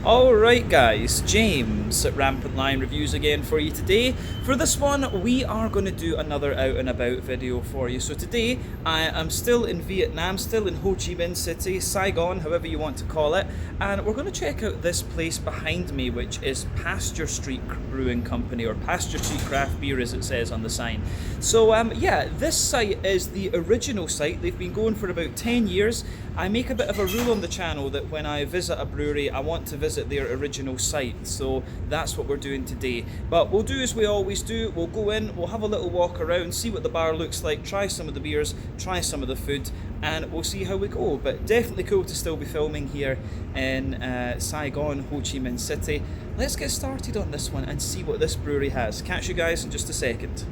Alright guys, James at Rampant Lion Reviews again for you today. For this one, we are going to do another out and about video for you. So today, I am still in Vietnam, still in Ho Chi Minh City, Saigon, however you want to call it. And we're going to check out this place behind me, which is Pasteur Street Brewing Company, or Pasteur Street Craft Beer as it says on the sign. So yeah, this site is the original site. They've been going for about 10 years. I make a bit of a rule on the channel that when I visit a brewery, I want to visit their original site, so that's what we're doing today. But we'll do as we always do, we'll go in, we'll have a little walk around, see what the bar looks like, try some of the beers, try some of the food, and we'll see how we go. But definitely cool to still be filming here in Saigon, Ho Chi Minh City. Let's get started on this one and see what this brewery has. Catch you guys in just a second.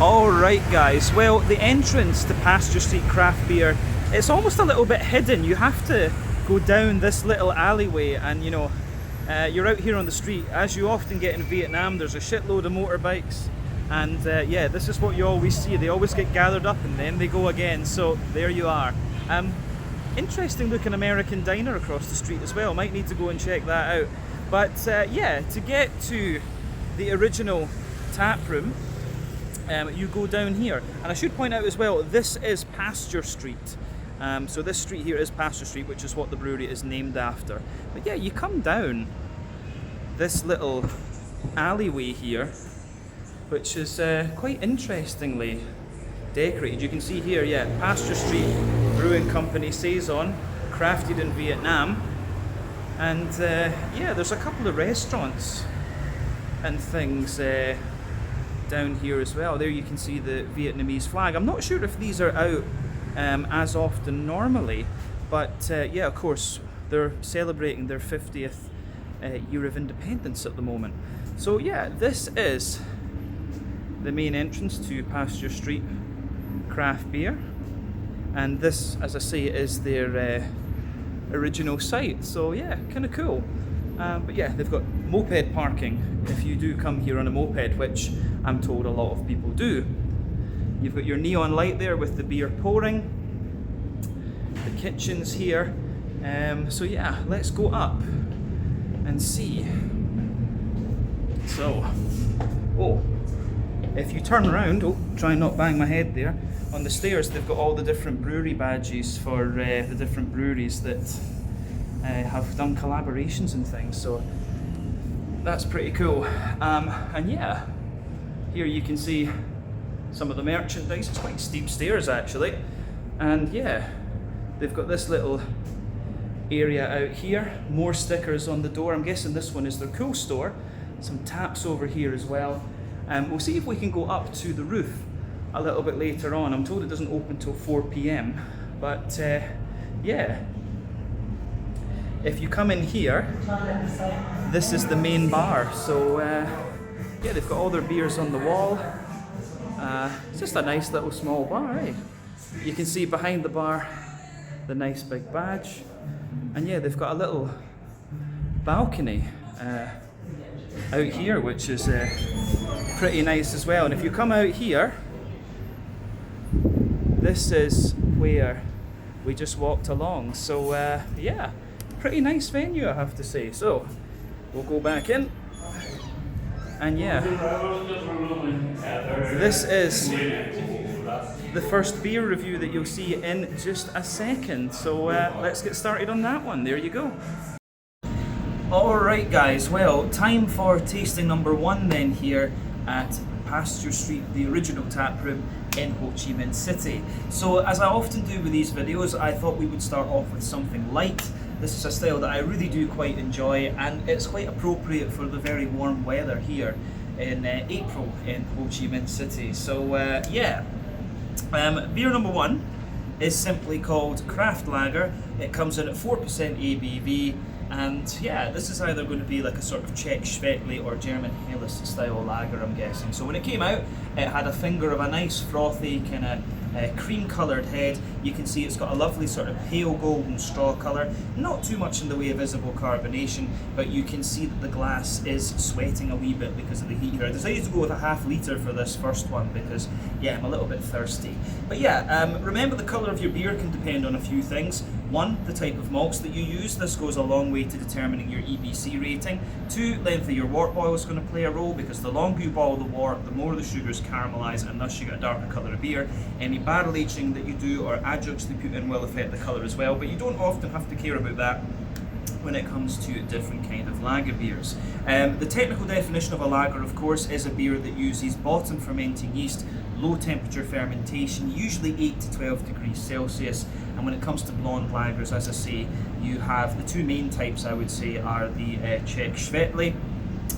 Alright guys, well the entrance to Pasteur Street Craft Beer, it's almost a little bit hidden. You have to go down this little alleyway and you know, you're out here on the street. As you often get in Vietnam, there's a shitload of motorbikes and yeah, this is what you always see. They always get gathered up and then they go again, so there you are. Interesting looking American diner across the street as well. Might need to go and check that out. But yeah, to get to the original tap room, you go down here, and I should point out as well, this is Pasteur Street. So this street here is Pasteur Street, which is what the brewery is named after. But yeah, you come down this little alleyway here, which is quite interestingly decorated. You can see here, yeah, Pasteur Street Brewing Company, Saigon, crafted in Vietnam. And yeah, there's a couple of restaurants and things down here as well. There you can see the Vietnamese flag. I'm not sure if these are out as often normally, but yeah, of course they're celebrating their 50th year of independence at the moment. So yeah, this is the main entrance to Pasteur Street Craft Beer, and this, as I say, is their original site. So yeah, kind of cool. But yeah, they've got moped parking if you do come here on a moped, which I'm told a lot of people do. You've got your neon light there with the beer pouring. The kitchen's here. So yeah, let's go up and see. So, oh, if you turn around, oh, try and not bang my head there. On the stairs, they've got all the different brewery badges for the different breweries that have done collaborations and things, so that's pretty cool. And yeah, here you can see some of the merchandise. It's quite steep stairs actually, and yeah, they've got this little area out here, more stickers on the door. I'm guessing this one is their cool store. Some taps over here as well. We'll see if we can go up to the roof a little bit later on. I'm told it doesn't open till 4 p.m, but yeah, if you come in here, this is the main bar. So yeah, they've got all their beers on the wall. It's just a nice little small bar, eh? You can see behind the bar the nice big badge, and yeah, they've got a little balcony out here, which is pretty nice as well. And if you come out here, this is where we just walked along. So yeah, pretty nice venue, I have to say. So we'll go back in, and yeah, this is the first beer review that you'll see in just a second. So let's get started on that one. There you go. Alright guys, well, time for tasting number one then here at Pasteur Street, the original tap room in Ho Chi Minh City. So as I often do with these videos, I thought we would start off with something light. This is a style that I really do quite enjoy, and it's quite appropriate for the very warm weather here in April in Ho Chi Minh City. So yeah, beer number one is simply called Craft Lager. It comes in at 4% ABV. And yeah, this is either going to be like a sort of Czech Schwettli or German Helles style lager, I'm guessing. So when it came out, it had a finger of a nice frothy kind of cream coloured head. You can see it's got a lovely sort of pale golden straw colour, not too much in the way of visible carbonation, but you can see that the glass is sweating a wee bit because of the heat here. I decided to go with a ½ litre for this first one because yeah, I'm a little bit thirsty. But yeah, remember the colour of your beer can depend on a few things. 1, the type of malts that you use. This goes a long way to determining your EBC rating. 2, length of your wort boil is going to play a role, because the longer you boil the wort, the more the sugars caramelise, and thus you get a darker colour of beer. Any barrel aging that you do or adjuncts they put in will affect the colour as well, but you don't often have to care about that when it comes to different kind of lager beers. The technical definition of a lager, of course, is a beer that uses bottom fermenting yeast, low temperature fermentation, usually 8 to 12 degrees Celsius. And when it comes to blonde lagers, as I say, you have the 2 main types, I would say, are the Czech Svetli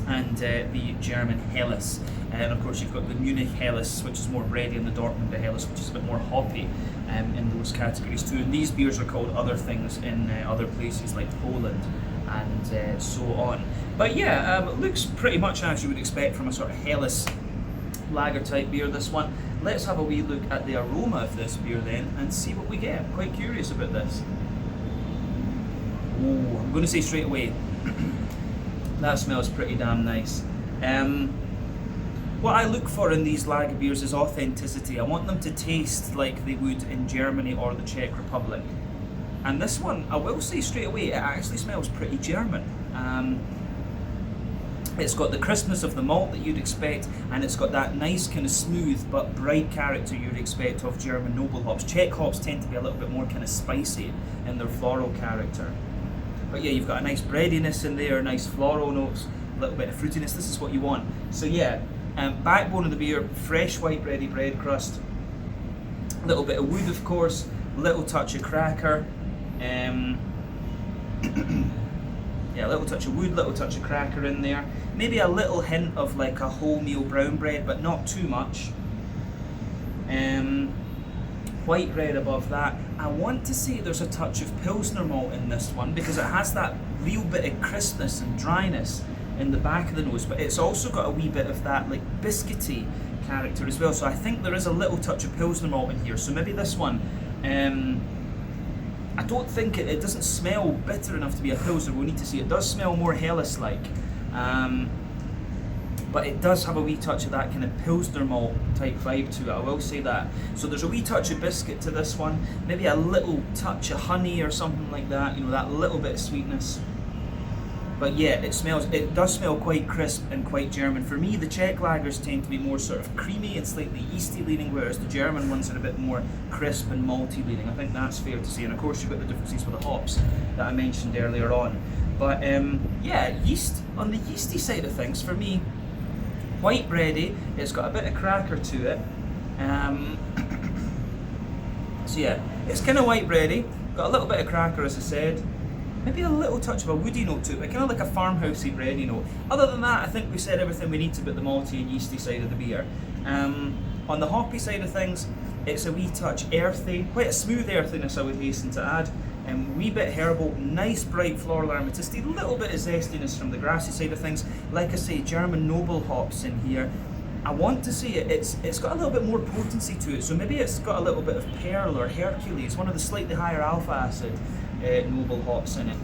and the German Helles. And of course you've got the Munich Helles, which is more bready, and the Dortmund Helles, which is a bit more hoppy in those categories too. And these beers are called other things in other places like Poland and so on. But yeah, it looks pretty much as you would expect from a sort of Helles lager type beer, this one. Let's have a wee look at the aroma of this beer then and see what we get. I'm quite curious about this. Oh, I'm going to say straight away, that smells pretty damn nice. What I look for in these lager beers is authenticity. I want them to taste like they would in Germany or the Czech Republic. And this one, I will say straight away, it actually smells pretty German. It's got the crispness of the malt that you'd expect, and it's got that nice kind of smooth but bright character you'd expect of German noble hops. Czech hops tend to be a little bit more kind of spicy in their floral character. But yeah, you've got a nice breadiness in there, nice floral notes, a little bit of fruitiness. This is what you want. So yeah, backbone of the beer, fresh white bready bread crust, a little bit of wood of course, little touch of cracker, yeah, a little touch of wood, little touch of cracker in there. Maybe a little hint of like a wholemeal brown bread, but not too much. White bread above that. I want to say there's a touch of Pilsner malt in this one, because it has that real bit of crispness and dryness in the back of the nose, but it's also got a wee bit of that like biscuity character as well. So I think there is a little touch of Pilsner malt in here. So maybe this one, I don't think it doesn't smell bitter enough to be a Pilsner. We'll need to see. It does smell more Helles-like, but it does have a wee touch of that kind of Pilsner malt type vibe to it, I will say that. So there's a wee touch of biscuit to this one, maybe a little touch of honey or something like that, you know, that little bit of sweetness. But yeah, it does smell quite crisp and quite German. For me, the Czech lagers tend to be more sort of creamy and slightly yeasty leaning, whereas the German ones are a bit more crisp and malty leaning. I think that's fair to say. And of course you've got the differences with the hops that I mentioned earlier on. But yeah, yeast, on the yeasty side of things, for me, white bready, it's got a bit of cracker to it. So yeah, it's kind of white bready, got a little bit of cracker as I said. Maybe a little touch of a woody note to it, but kind of like a farmhousey bready note. Other than that, I think we said everything we need to about the malty and yeasty side of the beer. On the hoppy side of things, it's a wee touch earthy, quite a smooth earthiness I would hasten to add. Wee bit herbal, nice bright floral aromaticity, little bit of zestiness from the grassy side of things. Like I say, German noble hops in here. I want to say it's got a little bit more potency to it, so maybe it's got a little bit of Pearl or Hercules, one of the slightly higher alpha acid noble hops in it.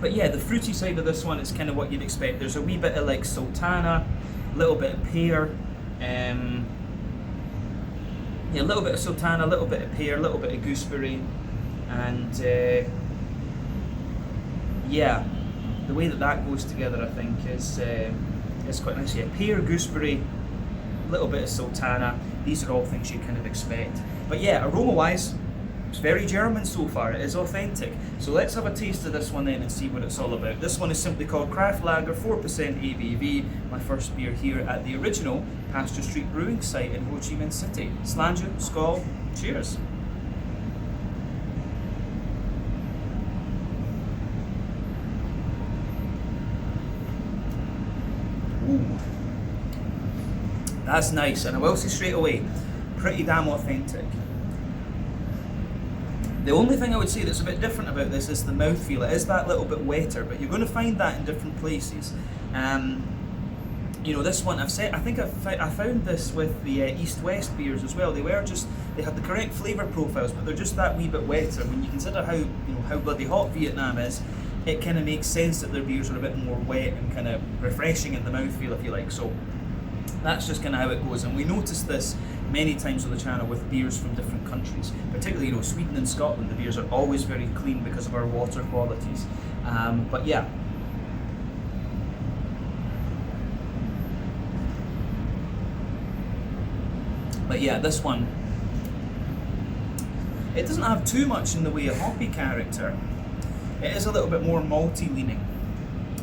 But yeah, the fruity side of this one is kind of what you'd expect. There's a wee bit of like sultana, a little bit of pear, yeah, a little bit of sultana, a little bit of pear, a little bit of gooseberry, and yeah, the way that goes together I think is quite nice. Yeah, pear, gooseberry, a little bit of sultana, these are all things you kind of expect. But yeah, aroma wise, it's very German so far, it is authentic. So let's have a taste of this one then and see what it's all about. This one is simply called Craft Lager, 4% ABV, my first beer here at the original Pasteur Street Brewing site in Chi Minh City. Slàinte, skål, cheers. Ooh. That's nice, and I will say straight away, pretty damn authentic. The only thing I would say that's a bit different about this is the mouthfeel. It is that little bit wetter, but you're going to find that in different places. You know, this one I think I found this with the East-West beers as well. They had the correct flavour profiles, but they're just that wee bit wetter. When you consider how bloody hot Vietnam is, it kind of makes sense that their beers are a bit more wet and kind of refreshing in the mouthfeel, if you like. So That's just kind of how it goes, and we noticed this many times on the channel with beers from different countries, particularly, you know, Sweden and Scotland. The beers are always very clean because of our water qualities. But yeah. But yeah, this one, it doesn't have too much in the way of hoppy character. It is a little bit more malty leaning,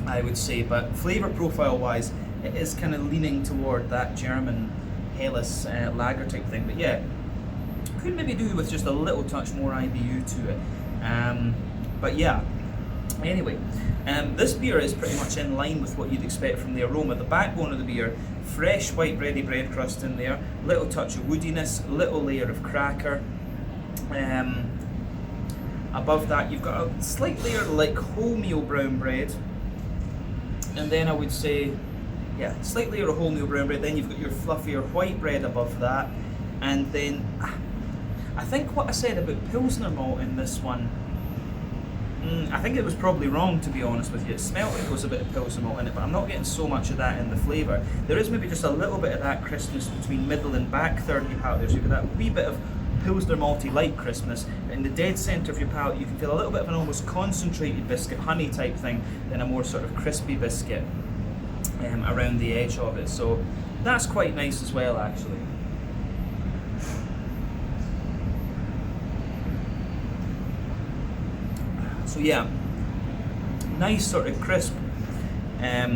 I would say, but flavour profile wise, it is kind of leaning toward that German Helles lager type thing. But yeah, could maybe do with just a little touch more IBU to it. But yeah, anyway, this beer is pretty much in line with what you'd expect from the aroma. The backbone of the beer, fresh white bready bread crust in there, little touch of woodiness, little layer of cracker. Above that you've got a slight layer like wholemeal brown bread, and then I would say, yeah, slight layer of wholemeal brown bread. Then you've got your fluffier white bread above that, and then I think what I said about Pilsner malt in this one, I think it was probably wrong, to be honest with you. It smelled like there was a bit of Pilsner malt in it, but I'm not getting so much of that in the flavour. There is maybe just a little bit of that crispness between middle and back third of your palate there, so you've got that wee bit of Pilsner malty light crispness. In the dead centre of your palate you can feel a little bit of an almost concentrated biscuit, honey type thing, then a more sort of crispy biscuit around the edge of it. So that's quite nice as well, actually. So yeah, nice sort of crisp, as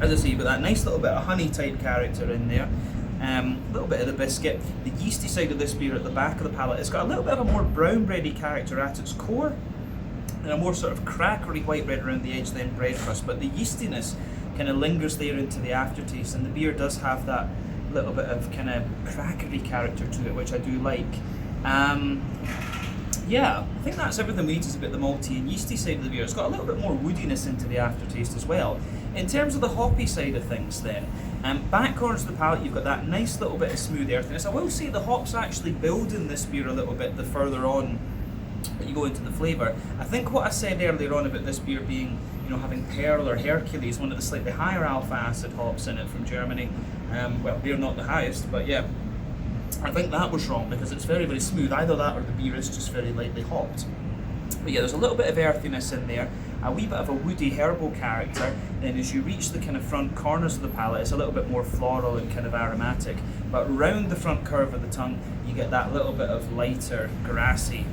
I say, but that nice little bit of honey type character in there. A little bit of the biscuit. The yeasty side of this beer at the back of the palate, it's got a little bit of a more brown bready character at its core, and a more sort of crackery white bread around the edge than bread crust, but the yeastiness kind of lingers there into the aftertaste, and the beer does have that little bit of kind of crackery character to it, which I do like. Yeah, I think that's everything we need to say about the malty and yeasty side of the beer. It's got a little bit more woodiness into the aftertaste as well. In terms of the hoppy side of things then, back corners of the palate you've got that nice little bit of smooth earthiness. I will say the hops actually build in this beer a little bit the further on that you go into the flavour. I think what I said earlier on about this beer being, you know, having Pearl or Hercules, one of the slightly higher alpha acid hops in it from Germany. Well, they're not the highest, but yeah, I think that was wrong because it's very, very smooth. Either that or the beer is just very lightly hopped. But yeah, there's a little bit of earthiness in there, a wee bit of a woody herbal character. Then as you reach the kind of front corners of the palate, it's a little bit more floral and kind of aromatic. But round the front curve of the tongue, you get that little bit of lighter, grassy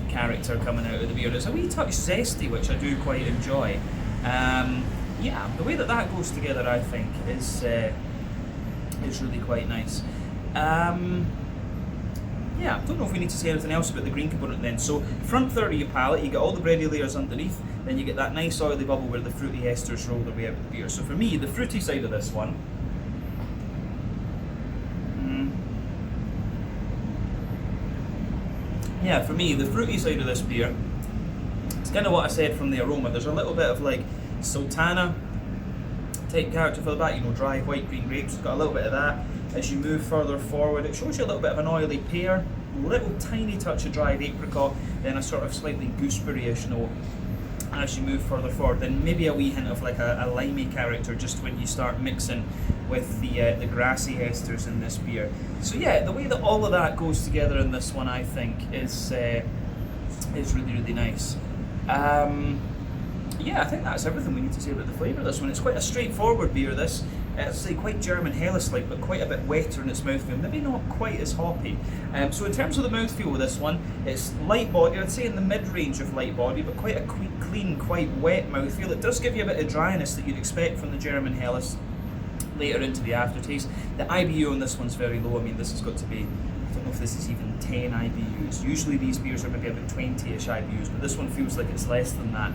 character coming out of the beer. It's a wee touch zesty, which I do quite enjoy. Yeah, the way that that goes together, I think, is really quite nice. Yeah, I don't know if we need to say anything else about the green component then. So, front third of your palate, you get all the bready layers underneath, then you get that nice oily bubble where the fruity esters roll their way out of the beer. So for me, the fruity side of this one, yeah, for me, the fruity side of this beer, it's kind of what I said from the aroma. There's a little bit of like sultana type character for the back, you know, dry white green grapes. It's got a little bit of that. As you move further forward, it shows you a little bit of an oily pear, little tiny touch of dried apricot, then a sort of slightly gooseberry-ish note as you move further forward. Then maybe a wee hint of like a limey character just when you start mixing with the grassy esters in this beer. So yeah, the way that all of that goes together in this one, I think, is really, really nice. Yeah, I think that's everything we need to say about the flavour of this one. It's quite a straightforward beer, this. It's quite German Helles-like, but quite a bit wetter in its mouthfeel, maybe not quite as hoppy. So in terms of the mouthfeel with this one, it's light body, I'd say in the mid-range of light body, but quite a clean, quite wet mouthfeel. It does give you a bit of dryness that you'd expect from the German Helles later into the aftertaste. The IBU on this one's very low. I mean, this has got to be, I don't know if this is even 10 IBUs. Usually these beers are maybe about 20-ish IBUs, but this one feels like it's less than that.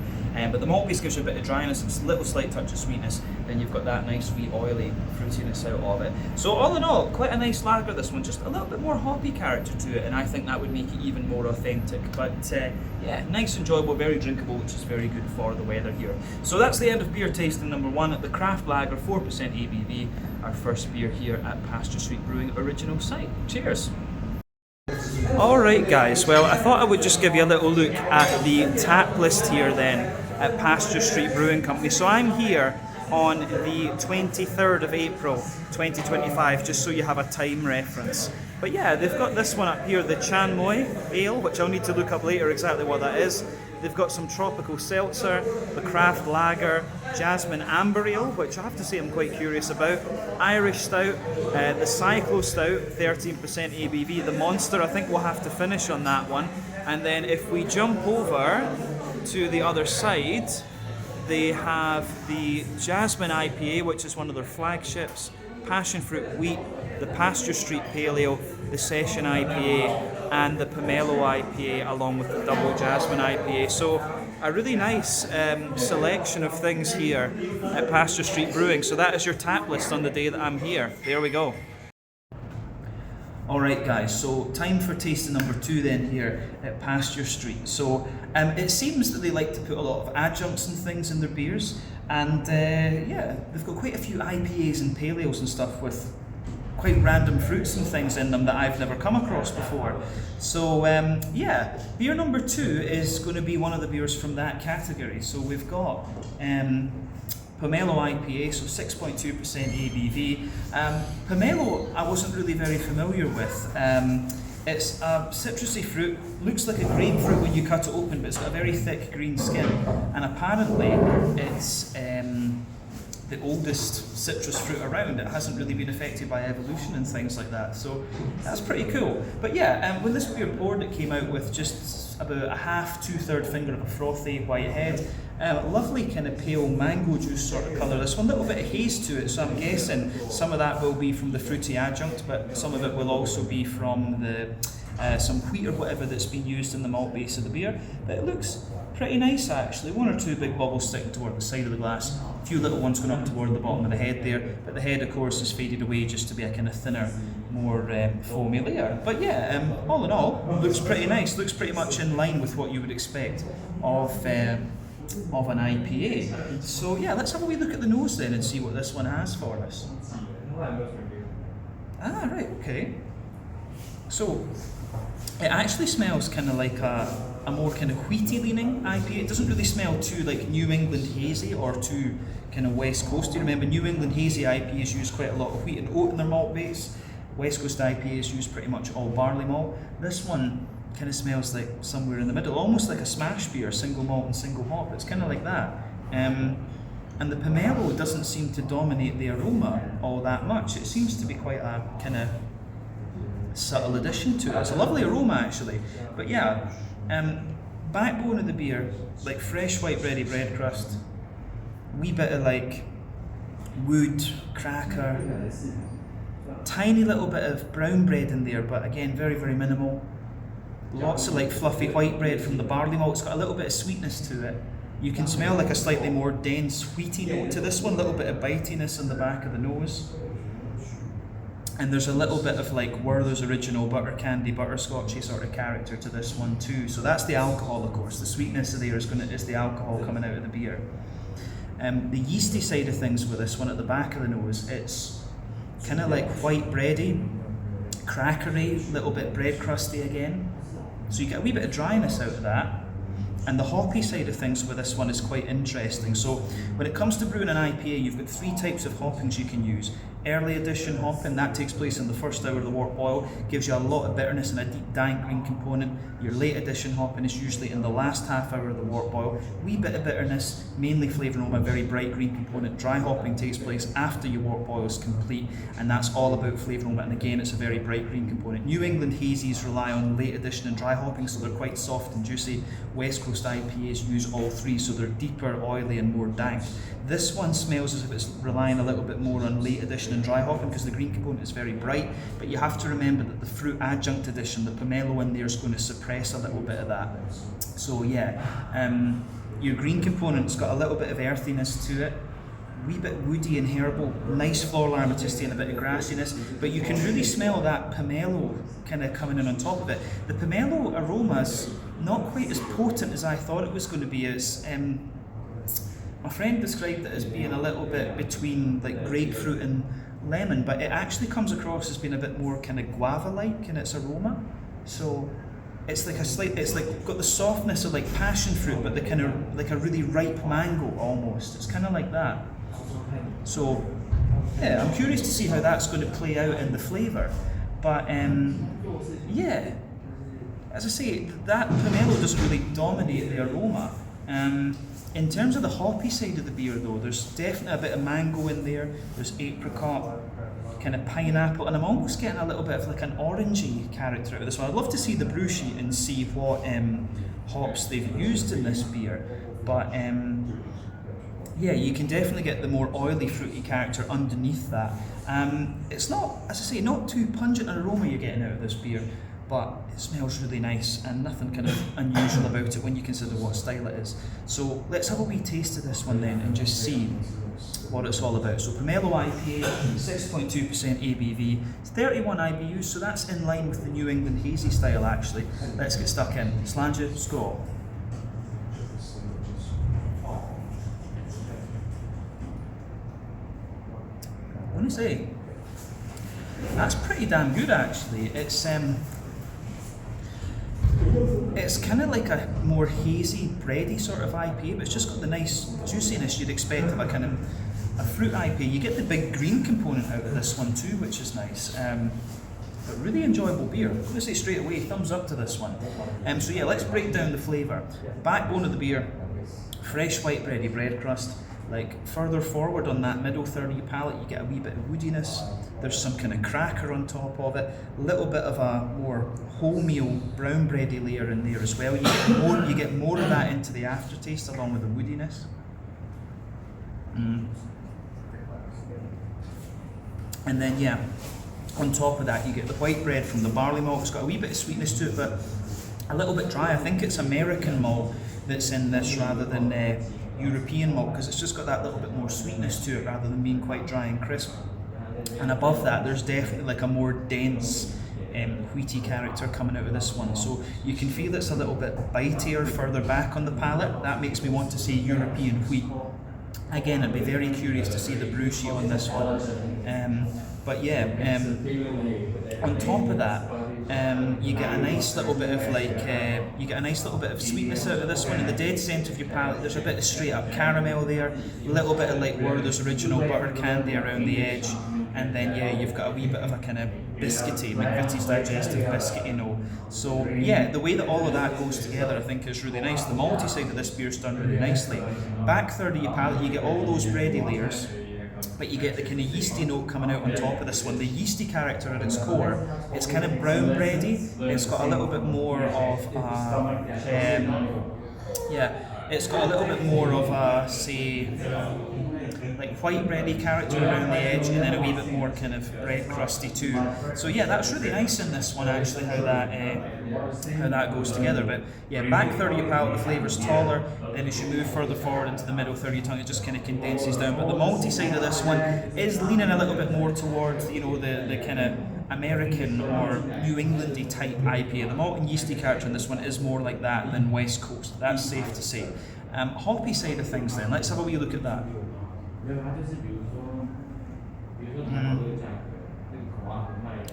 But the malt base gives you a bit of dryness, it's a little slight touch of sweetness, then you've got that nice wee oily fruitiness out of it. So all in all, quite a nice lager this one, just a little bit more hoppy character to it, and I think that would make it even more authentic. But yeah, nice, enjoyable, very drinkable, which is very good for the weather here. So that's the end of beer tasting number 1 at the Craft Lager 4% ABV, our first beer here at Pasteur Street Brewing original site. Cheers! Alright guys, well I thought I would just give you a little look at the tap list here then at Pasteur Street Brewing Company. So I'm here on the 23rd of April 2025, just so you have a time reference. But yeah, they've got this one up here, the Chan Moi Ale, which I'll need to look up later exactly what that is. They've got some tropical seltzer, the craft lager, jasmine amber ale, which I have to say I'm quite curious about, Irish stout, the Cyclo stout, 13% ABV, the Monster, I think we'll have to finish on that one. And then if we jump over to the other side, they have the Jasmine IPA, which is one of their flagships, Passion Fruit Wheat, the Pasteur Street Pale Ale, the Session IPA, and the Pomelo IPA, along with the Double Jasmine IPA. So a really nice selection of things here at Pasteur Street Brewing. So that is your tap list on the day that I'm here. There we go. Alright guys, so time for tasting number 2 then here at Pasteur Street. So it seems that they like to put a lot of adjuncts and things in their beers, and yeah, they've got quite a few IPAs and pale ales and stuff with quite random fruits and things in them that I've never come across before. So yeah, beer number 2 is going to be one of the beers from that category. So we've got Pomelo IPA, so 6.2% ABV. Pomelo I wasn't really very familiar with. It's a citrusy fruit, looks like a grapefruit when you cut it open, but it's got a very thick green skin, and apparently it's the oldest citrus fruit around. It hasn't really been affected by evolution and things like that, so that's pretty cool. But yeah, when this beer poured, it came out with just about a half, 2/3 finger of a frothy white head. Lovely kind of pale mango juice sort of colour. There's one little bit of haze to it, so I'm guessing some of that will be from the fruity adjunct, but some of it will also be from the some wheat or whatever that's been used in the malt base of the beer. But it looks pretty nice actually. 1 or 2 big bubbles sticking toward the side of the glass, a few little ones going up toward the bottom of the head there, but the head of course is faded away just to be a kind of thinner, more foamy layer. But yeah, all in all, looks pretty nice. Looks pretty much in line with what you would expect of an IPA. So yeah, let's have a wee look at the nose then and see what this one has for us. Ah, right, okay. So it actually smells kind of like a more kind of wheaty leaning IPA. It doesn't really smell too like New England hazy or too kind of West Coasty. Remember, New England hazy IPAs use quite a lot of wheat and oat in their malt base. West Coast IPAs use pretty much all barley malt. This one kind of smells like somewhere in the middle, almost like a smash beer, single malt and single hop. It's kind of like that. And the pomelo doesn't seem to dominate the aroma all that much. It seems to be quite a kind of subtle addition to it. It's a lovely aroma actually. But yeah, backbone of the beer, like fresh white bready bread crust, wee bit of like wood, cracker, tiny little bit of brown bread in there, but again very, very minimal. Lots of like fluffy white bread from the barley malt. It's got a little bit of sweetness to it. You can smell like a slightly more dense wheaty note to this one, a little bit of bitiness in the back of the nose. And there's a little bit of like Werther's Original butter candy, butterscotchy sort of character to this one too. So that's the alcohol, of course. The sweetness of there is the alcohol coming out of the beer. The yeasty side of things with this one at the back of the nose, it's kind of like white bready, crackery, little bit bread crusty again. So you get a wee bit of dryness out of that. And the hoppy side of things with this one is quite interesting. So when it comes to brewing an IPA, you've got 3 types of hoppings you can use. Early addition hopping, that takes place in the first hour of the wort boil, gives you a lot of bitterness and a deep dank green component. Your late addition hopping is usually in the last half hour of the wort boil. Wee bit of bitterness, mainly flavour and aroma, very bright green component. Dry hopping takes place after your wort boil is complete, and that's all about flavour and aroma, and again it's a very bright green component. New England hazies rely on late addition and dry hopping, so they're quite soft and juicy. West Coast IPAs use all 3, so they're deeper, oily and more dank. This one smells as if it's relying a little bit more on late addition and dry hopping because the green component is very bright, but you have to remember that the fruit adjunct addition, the pomelo in there, is going to suppress a little bit of that. So yeah, your green component's got a little bit of earthiness to it, wee bit woody and herbal, nice floral aromaticity and a bit of grassiness, but you can really smell that pomelo kind of coming in on top of it. The pomelo aroma's not quite as potent as I thought it was going to be. It's my friend described it as being a little bit between like grapefruit and lemon, but it actually comes across as being a bit more kind of guava-like in its aroma. So it's like it's like got the softness of like passion fruit, but the kind of like a really ripe mango almost. It's kind of like that. So yeah, I'm curious to see how that's going to play out in the flavour. But yeah, as I say, that pomelo doesn't really dominate the aroma. In terms of the hoppy side of the beer though, there's definitely a bit of mango in there, there's apricot, kind of pineapple, and I'm almost getting a little bit of like an orangey character out of this one. I'd love to see the brew sheet and see what hops they've used in this beer, but yeah, you can definitely get the more oily, fruity character underneath that. It's not, as I say, not too pungent an aroma you're getting out of this beer, but it smells really nice and nothing kind of unusual about it when you consider what style it is. So let's have a wee taste of this one then and just see what it's all about. So Pomelo IPA, 6.2% ABV, it's 31 IBUs, so that's in line with the New England hazy style actually. Let's get stuck in. Sláinte, skål. I want to say, that's pretty damn good actually. It's kind of like a more hazy, bready sort of IPA, but it's just got the nice juiciness you'd expect of a kind of a fruit IPA. You get the big green component out of this one too, which is nice. But really enjoyable beer. I'm going to say straight away, thumbs up to this one. So yeah, let's break down the flavour. Backbone of the beer, fresh white bready bread crust. Like further forward on that middle third of your palate, you get a wee bit of woodiness. There's some kind of cracker on top of it. A little bit of a more wholemeal brown bready layer in there as well. You get more of that into the aftertaste along with the woodiness. And then yeah, on top of that you get the white bread from the barley malt. It's got a wee bit of sweetness to it, but a little bit dry. I think it's American malt that's in this rather than European malt, because it's just got that little bit more sweetness to it rather than being quite dry and crisp. And above that there's definitely like a more dense wheaty character coming out of this one, so you can feel it's a little bit bitier further back on the palate. That makes me want to say European wheat. Again, I'd be very curious to see the brew sheet on this one. But yeah, on top of that, you get a nice little bit of sweetness out of this one. In the dead centre of your palate, there's a bit of straight up caramel there, a little bit of like Werther's original butter candy around the edge, and then yeah, you've got a wee bit of a kind of biscuity, McVitie's digestive biscuit, you know. So yeah, the way that all of that goes together I think is really nice. The malty side of this beer's done really nicely. Back third of your palate, you get all those bready layers, but you get the kind of yeasty note coming out on top of this one. The yeasty character at its core, it's kind of brown bready. It's got a little bit more of it's got a little bit more of a, say, like white bready character around the edge, and then a wee bit more kind of bread crusty too. So yeah, that's really nice in this one actually, how that goes together. But yeah, back third of your palate, the flavour's taller. Then as you move further forward into the middle third of your tongue, it just kind of condenses down. But the malty side of this one is leaning a little bit more towards, you know, the kind of American or New Englandy type IPA. The malt and yeasty character in this one is more like that than West Coast. That's safe to say. Hoppy side of things then, let's have a wee look at that.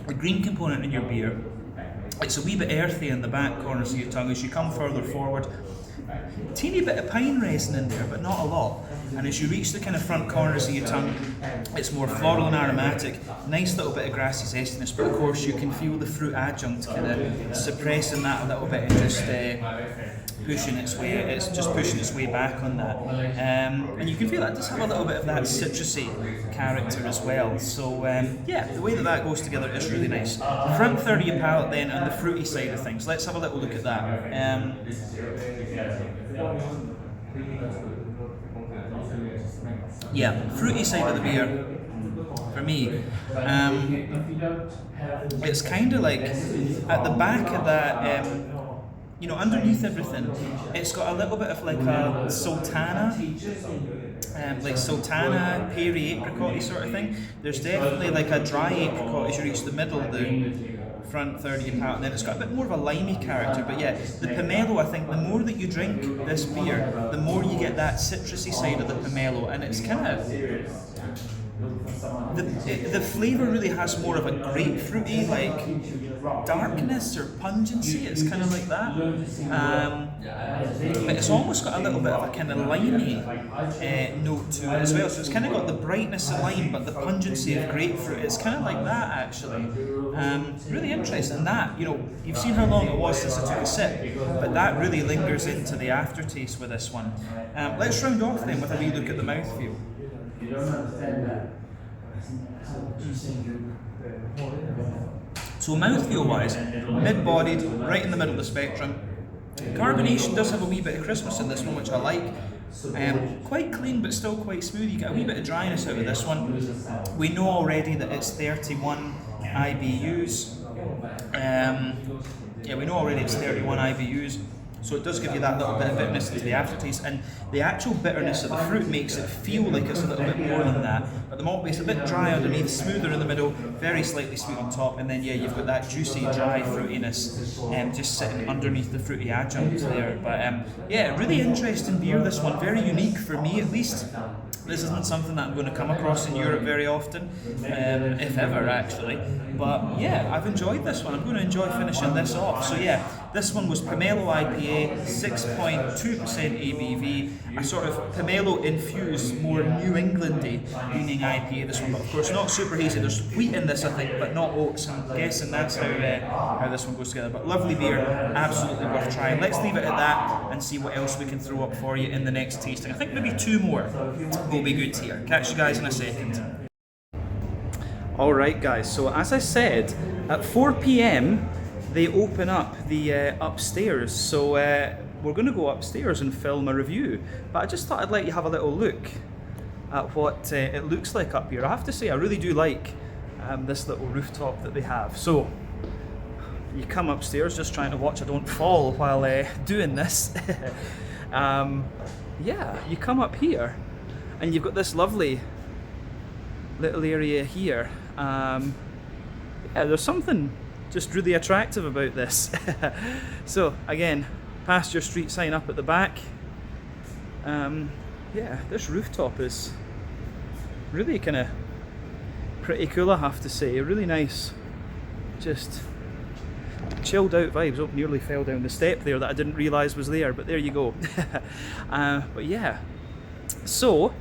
The green component in your beer, it's a wee bit earthy in the back corners of your tongue. As you come further forward, a teeny bit of pine resin in there, but not a lot. And as you reach the kind of front corners of your tongue, it's more floral and aromatic, nice little bit of grassy zestiness, but of course you can feel the fruit adjunct kind of suppressing that a little bit and just pushing its way back on that. And you can feel that does have a little bit of that citrusy character as well. So yeah, the way that goes together is really nice. The front third of your palate then, and the fruity side of things, let's have a little look at that. Yeah, fruity side of the beer, for me, it's kind of like at the back of that, you know, underneath everything, it's got a little bit of like a sultana, peary apricot-y sort of thing. There's definitely like a dry apricot as you reach the middle of the front third of your palate, and then it's got a bit more of a limey character. But yeah, the pomelo, I think the more that you drink this beer, the more you get that citrusy side of the pomelo, and it's kind of, the flavour really has more of a grapefruity, like, darkness or pungency. It's kind of like that. But it's almost got a little bit of a kind of limey note to it as well. So it's kind of got the brightness of lime, but the pungency of grapefruit. It's kind of like that, actually. Really interesting. And that, you know, you've seen how long it was since I took a sip, but that really lingers into the aftertaste with this one. Let's round off then with a wee look at the mouthfeel. So mouthfeel wise, mid-bodied, right in the middle of the spectrum. Carbonation does have a wee bit of crispness in this one, which I like. Quite clean but still quite smooth. You get a wee bit of dryness out of this one. We know already that it's 31 IBUs. Yeah, we know already it's 31 IBUs. So it does give you that little bit of bitterness into the aftertaste, and the actual bitterness of the fruit makes it feel like it's a little bit more than that. But the malt base a bit dry underneath, smoother in the middle, very slightly sweet on top, and then yeah, you've got that juicy, dry fruitiness just sitting underneath the fruity adjunct there. But yeah, really interesting beer, this one, very unique for me at least. This isn't something that I'm going to come across in Europe very often, if ever actually. But yeah, I've enjoyed this one. I'm going to enjoy finishing this off. So yeah, this one was Pomelo IPA, 6.2% ABV, a sort of Pomelo infused, more New Englandy leaning IPA. This one, but of course not super hazy. There's wheat in this, I think, but not oats. I'm guessing that's how this one goes together. But lovely beer, absolutely worth trying. Let's leave it at that and see what else we can throw up for you in the next tasting. I think maybe 2 more will be good here. Catch you guys in a second. Alright guys, so as I said, at 4 PM they open up the upstairs, so we're going to go upstairs and film a review, but I just thought I'd let you have a little look at what it looks like up here. I have to say I really do like this little rooftop that they have. So you come upstairs, just trying to watch I don't fall while doing this. Yeah, you come up here and you've got this lovely little area here. Yeah, there's something just really attractive about this. So again, Pasteur Street sign up at the back. Yeah, this rooftop is really kind of pretty cool, I have to say. Really nice, just chilled out vibes. Oh, nearly fell down the step there that I didn't realise was there, but there you go. But yeah, so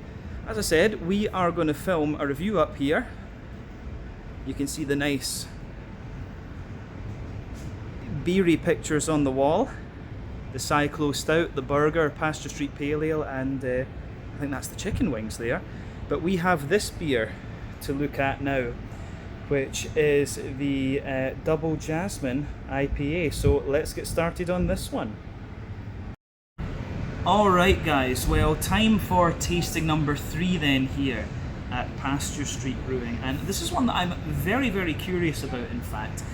as I said, we are going to film a review up here. You can see the nice beery pictures on the wall. The Cyclo Stout, the burger, Pasteur Street Pale Ale, and I think that's the chicken wings there. But we have this beer to look at now, which is the Double Jasmine IPA. So let's get started on this one. Alright guys, well, time for tasting number 3 then here at Pasteur Street Brewing, and this is one that I'm very, very curious about, in fact.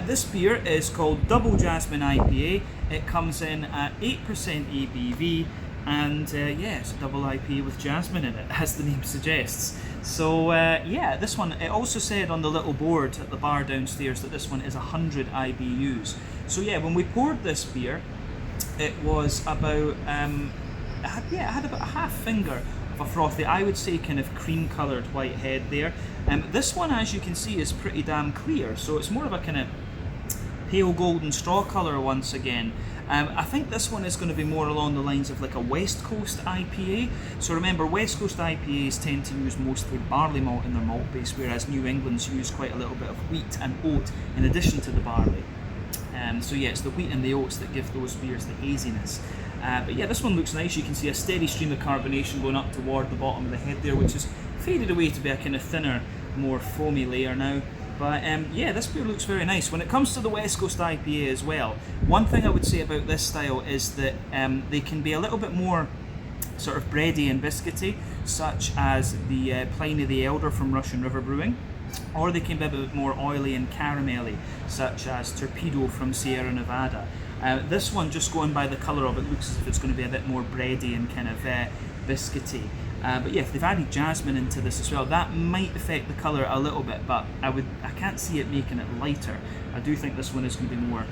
This beer is called Double Jasmine IPA. It comes in at 8% ABV, and yeah, it's a double IPA with jasmine in it, as the name suggests. So yeah, this one, it also said on the little board at the bar downstairs that this one is 100 IBUs. So yeah, when we poured this beer, it was about, it had about a half finger of a frothy, I would say kind of cream coloured white head there. This one, as you can see, is pretty damn clear, so it's more of a kind of pale golden straw colour once again. I think this one is going to be more along the lines of like a West Coast IPA. So remember, West Coast IPAs tend to use mostly barley malt in their malt base, whereas New England's use quite a little bit of wheat and oat in addition to the barley. So yeah, it's the wheat and the oats that give those beers the haziness. But yeah, this one looks nice. You can see a steady stream of carbonation going up toward the bottom of the head there, which is faded away to be a kind of thinner, more foamy layer now. But yeah, this beer looks very nice. When it comes to the West Coast IPA as well, one thing I would say about this style is that they can be a little bit more sort of bready and biscuity, such as the Pliny the Elder from Russian River Brewing, or they can be a bit more oily and caramelly, such as Torpedo from Sierra Nevada. This one, just going by the colour of it, looks as if it's going to be a bit more bready and kind of biscuity. But yeah, if they've added jasmine into this as well, that might affect the colour a little bit, but I can't see it making it lighter. I do think this one is going to be more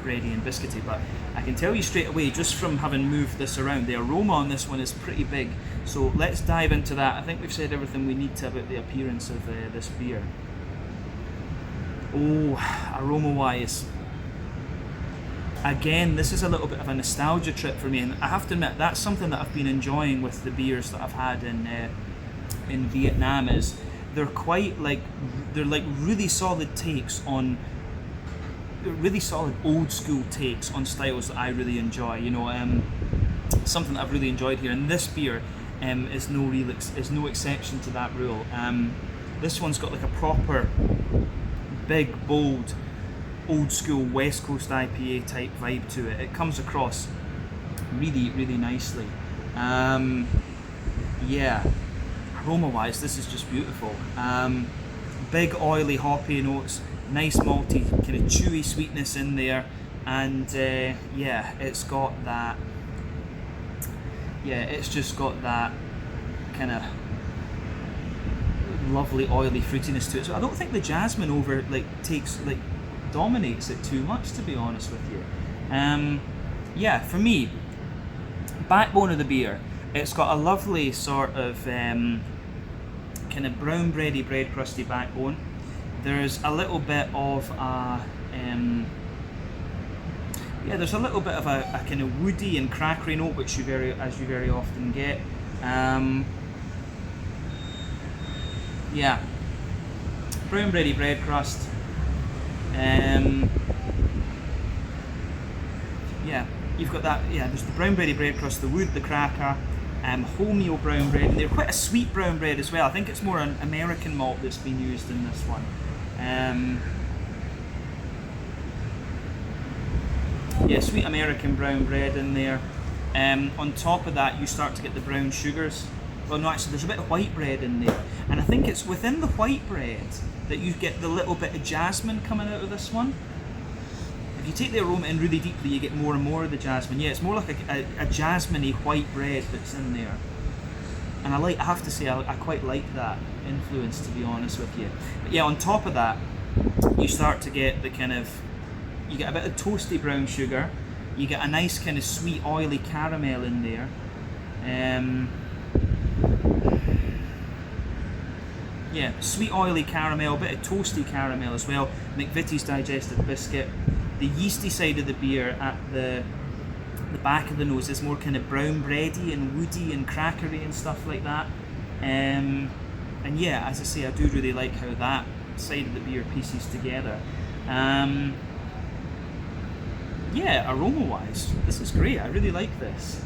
bready and biscuity, but I can tell you straight away, just from having moved this around, the aroma on this one is pretty big. So let's dive into that. I think we've said everything we need to about the appearance of this beer. Oh, aroma-wise, again, this is a little bit of a nostalgia trip for me, and I have to admit that's something that I've been enjoying with the beers that I've had in Vietnam. Is they're really solid takes on, really solid old school takes on styles that I really enjoy. You know, something that I've really enjoyed here, and this beer is no exception to that rule. This one's got like a proper big, bold, old school West Coast IPA type vibe to it. It comes across really, really nicely. Yeah, aroma wise, this is just beautiful. Big oily hoppy notes, nice malty kind of chewy sweetness in there, and yeah, it's just got that kind of lovely oily fruitiness to it. So I don't think the jasmine dominates it too much, to be honest with you. Yeah, for me, backbone of the beer, it's got a lovely sort of kind of brown bready, bread crusty backbone. There's a little bit of a there's a little bit of a kind of woody and crackery note, which you very often get. Yeah, brown bready bread crust. Yeah, you've got that. Yeah, there's the brown bready bread crust, the wood, the cracker, wholemeal brown bread, and they're quite a sweet brown bread as well. I think it's more an American malt that's been used in this one. Yeah, sweet American brown bread in there. On top of that, you start to get the brown sugars. Well, no, actually, there's a bit of white bread in there, and I think it's within the white bread that you get the little bit of jasmine coming out of this one. If you take the aroma in really deeply, you get more and more of the jasmine. Yeah, it's more like a jasmine-y white bread that's in there, and I have to say, I quite like that influence, to be honest with you. But yeah, on top of that, you start to get the kind of, you get a bit of toasty brown sugar, you get a nice kind of sweet oily caramel in there. Yeah, sweet oily caramel, a bit of toasty caramel as well. McVitie's digestive biscuit. The yeasty side of the beer at the back of the nose is more kind of brown bready and woody and crackery and stuff like that. And yeah, as I say, I do really like how that side of the beer pieces together. Yeah, aroma wise, this is great. I really like this.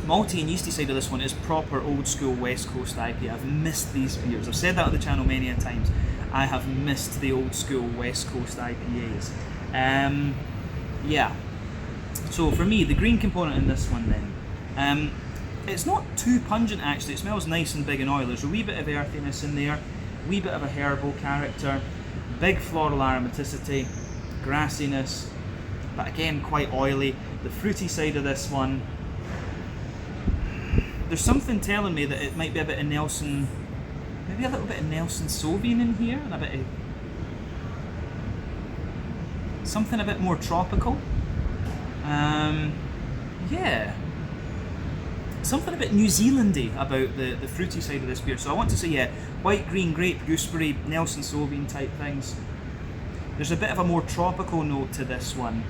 Malty and yeasty side of this one is proper old school West Coast IPA. I've missed these beers. I've said that on the channel many a times. I have missed the old school West Coast IPAs. Yeah. So for me, the green component in this one then, it's not too pungent actually. It smells nice and big and oily. There's a wee bit of earthiness in there, wee bit of a herbal character, big floral aromaticity, grassiness, but again quite oily. The fruity side of this one, there's something telling me that it might be a bit of Nelson, maybe a little bit of Nelson Sauvin in here, and a bit of something a bit more tropical. Yeah, something a bit New Zealandy about the fruity side of this beer. So I want to say, yeah, white, green, grape, gooseberry, Nelson Sauvin type things. There's a bit of a more tropical note to this one.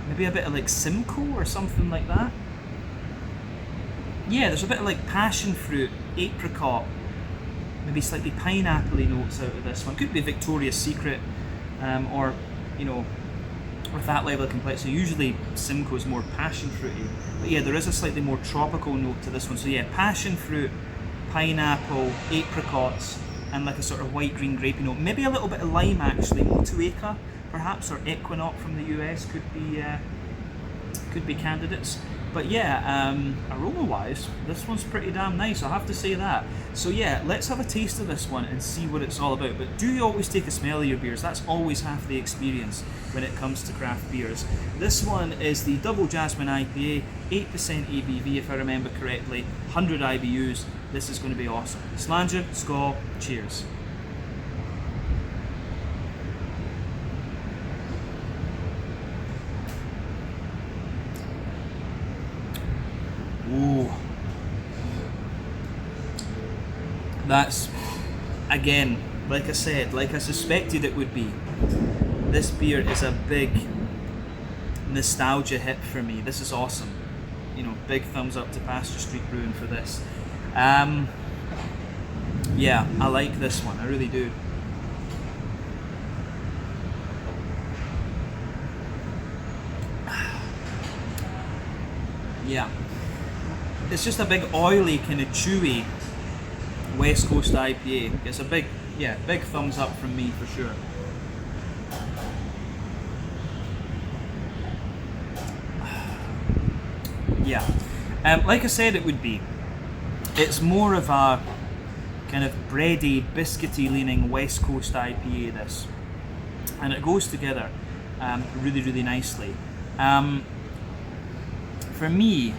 Maybe a bit of like Simcoe or something like that. Yeah, there's a bit of like passion fruit, apricot, maybe slightly pineapple-y notes out of this one. Could be Victoria's Secret, or, you know, with that level of complexity. Usually Simcoe is more passion fruity, but yeah, there is a slightly more tropical note to this one. So yeah, passion fruit, pineapple, apricots, and like a sort of white, green, grapey note. Maybe a little bit of lime actually, Motueka perhaps, or Equinox from the US could be candidates. But yeah, aroma-wise, this one's pretty damn nice, I have to say that. So yeah, let's have a taste of this one and see what it's all about. But do you always take a smell of your beers? That's always half the experience when it comes to craft beers. This one is the Double Jasmine IPA, 8% ABV if I remember correctly, 100 IBUs. This is going to be awesome. Slàinte, skål, cheers. That's, again, like I said, like I suspected it would be. This beer is a big nostalgia hit for me. This is awesome. You know, big thumbs up to Pasteur Street Brewing for this. Yeah, I like this one, I really do. Yeah, it's just a big oily, kind of chewy West Coast IPA. It's a big, yeah, big thumbs up from me for sure. Yeah, like I said it would be. It's more of a kind of bready, biscuity leaning West Coast IPA, this. And it goes together really, really nicely. For me,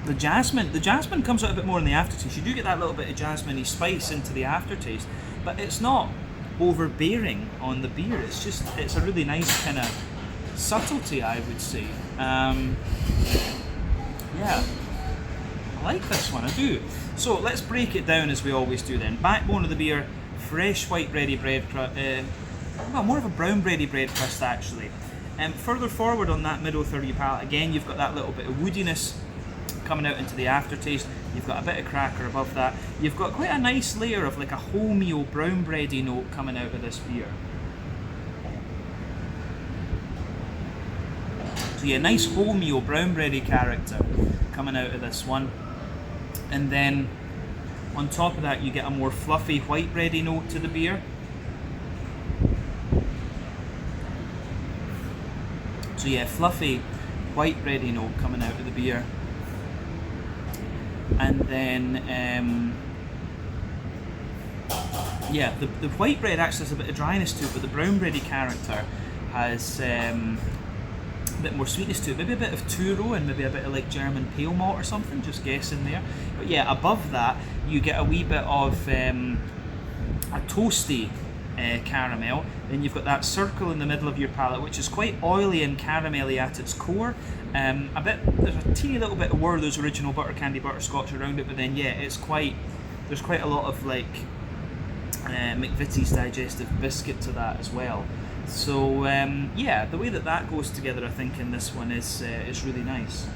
the jasmine comes out a bit more in the aftertaste. You do get that little bit of jasmine-y spice into the aftertaste, but it's not overbearing on the beer. It's a really nice kind of subtlety, I would say. Yeah, I like this one, I do. So let's break it down as we always do then. Backbone of the beer, fresh white bready bread crust, well, more of a brown bready bread crust actually. Further forward on that middle third of your palate, again you've got that little bit of woodiness coming out into the aftertaste. You've got a bit of cracker above that. You've got quite a nice layer of like a wholemeal brown bready note coming out of this beer. So yeah, nice wholemeal brown bready character coming out of this one. And then on top of that you get a more fluffy white bready note to the beer. So yeah, fluffy white bready note coming out of the beer. And then, yeah, the white bread actually has a bit of dryness to it, but the brown bready character has a bit more sweetness to it. Maybe a bit of Turo and maybe a bit of like German pale malt or something, just guessing there. But yeah, above that, you get a wee bit of a toasty caramel. Then you've got that circle in the middle of your palate, which is quite oily and caramelly at its core. There's a teeny little bit of Werther's original butter candy butterscotch around it, but then yeah, there's quite a lot of like McVitie's digestive biscuit to that as well. So yeah, the way that goes together, I think, in this one is really nice.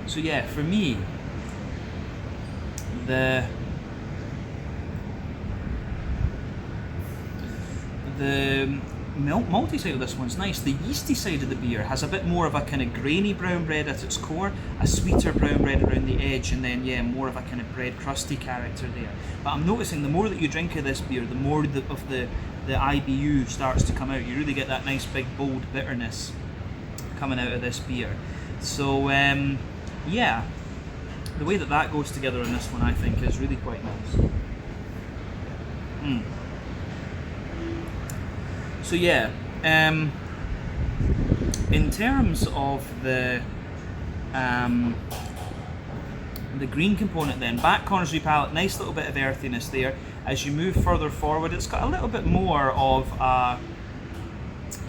So yeah, for me, the malty side of this one's nice. The yeasty side of the beer has a bit more of a kind of grainy brown bread at its core, a sweeter brown bread around the edge, and then yeah, more of a kind of bread crusty character there. But I'm noticing the more that you drink of this beer, the more of the IBU starts to come out. You really get that nice big bold bitterness coming out of this beer. So yeah, the way that goes together in this one, I think, is really quite nice. So yeah, in terms of the green component then, back corners of your palate, nice little bit of earthiness there. As you move further forward, it's got a little bit more of a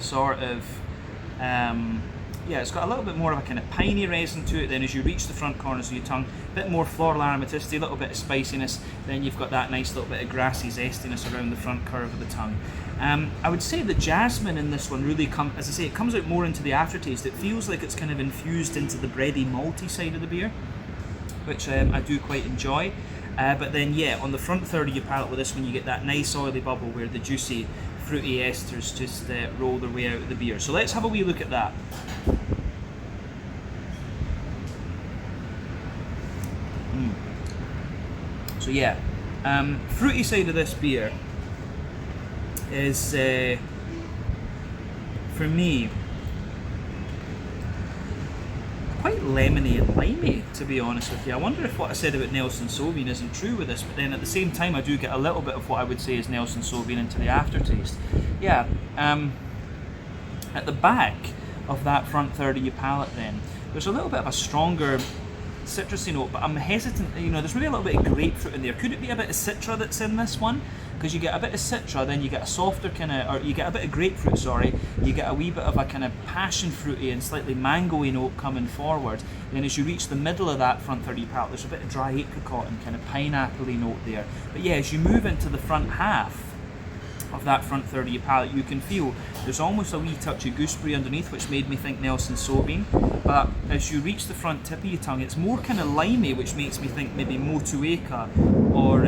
sort of, yeah, it's got a little bit more of a kind of piney resin to it. Then as you reach the front corners of your tongue, a bit more floral aromaticity, a little bit of spiciness. Then you've got that nice little bit of grassy zestiness around the front curve of the tongue. I would say the jasmine in this one really as I say, it comes out more into the aftertaste. It feels like it's kind of infused into the bready malty side of the beer, which I do quite enjoy. But then yeah, on the front third of your palate with this one, you get that nice oily bubble where the juicy fruity esters just roll their way out of the beer. So let's have a wee look at that. So yeah, fruity side of this beer is, for me, quite lemony and limey, to be honest with you. I wonder if what I said about Nelson Sauvin isn't true with this, but then at the same time I do get a little bit of what I would say is Nelson Sauvin into the aftertaste. Yeah, at the back of that front third of your palate then, there's a little bit of a stronger citrusy note, but I'm hesitant, you know, there's maybe a little bit of grapefruit in there. Could it be a bit of citra that's in this one? because you get a bit of Citra, then you get a softer kind of, or you get a bit of grapefruit, sorry, you get a wee bit of a kind of passion fruity and slightly mangoey note coming forward. Then as you reach the middle of that front third of your palate, there's a bit of dry apricot and kind of pineapple-y note there. But yeah, as you move into the front half of that front third of your palate, you can feel there's almost a wee touch of gooseberry underneath, which made me think Nelson Sauvin. But as you reach the front tip of your tongue, it's more kind of limey, which makes me think maybe Motueka or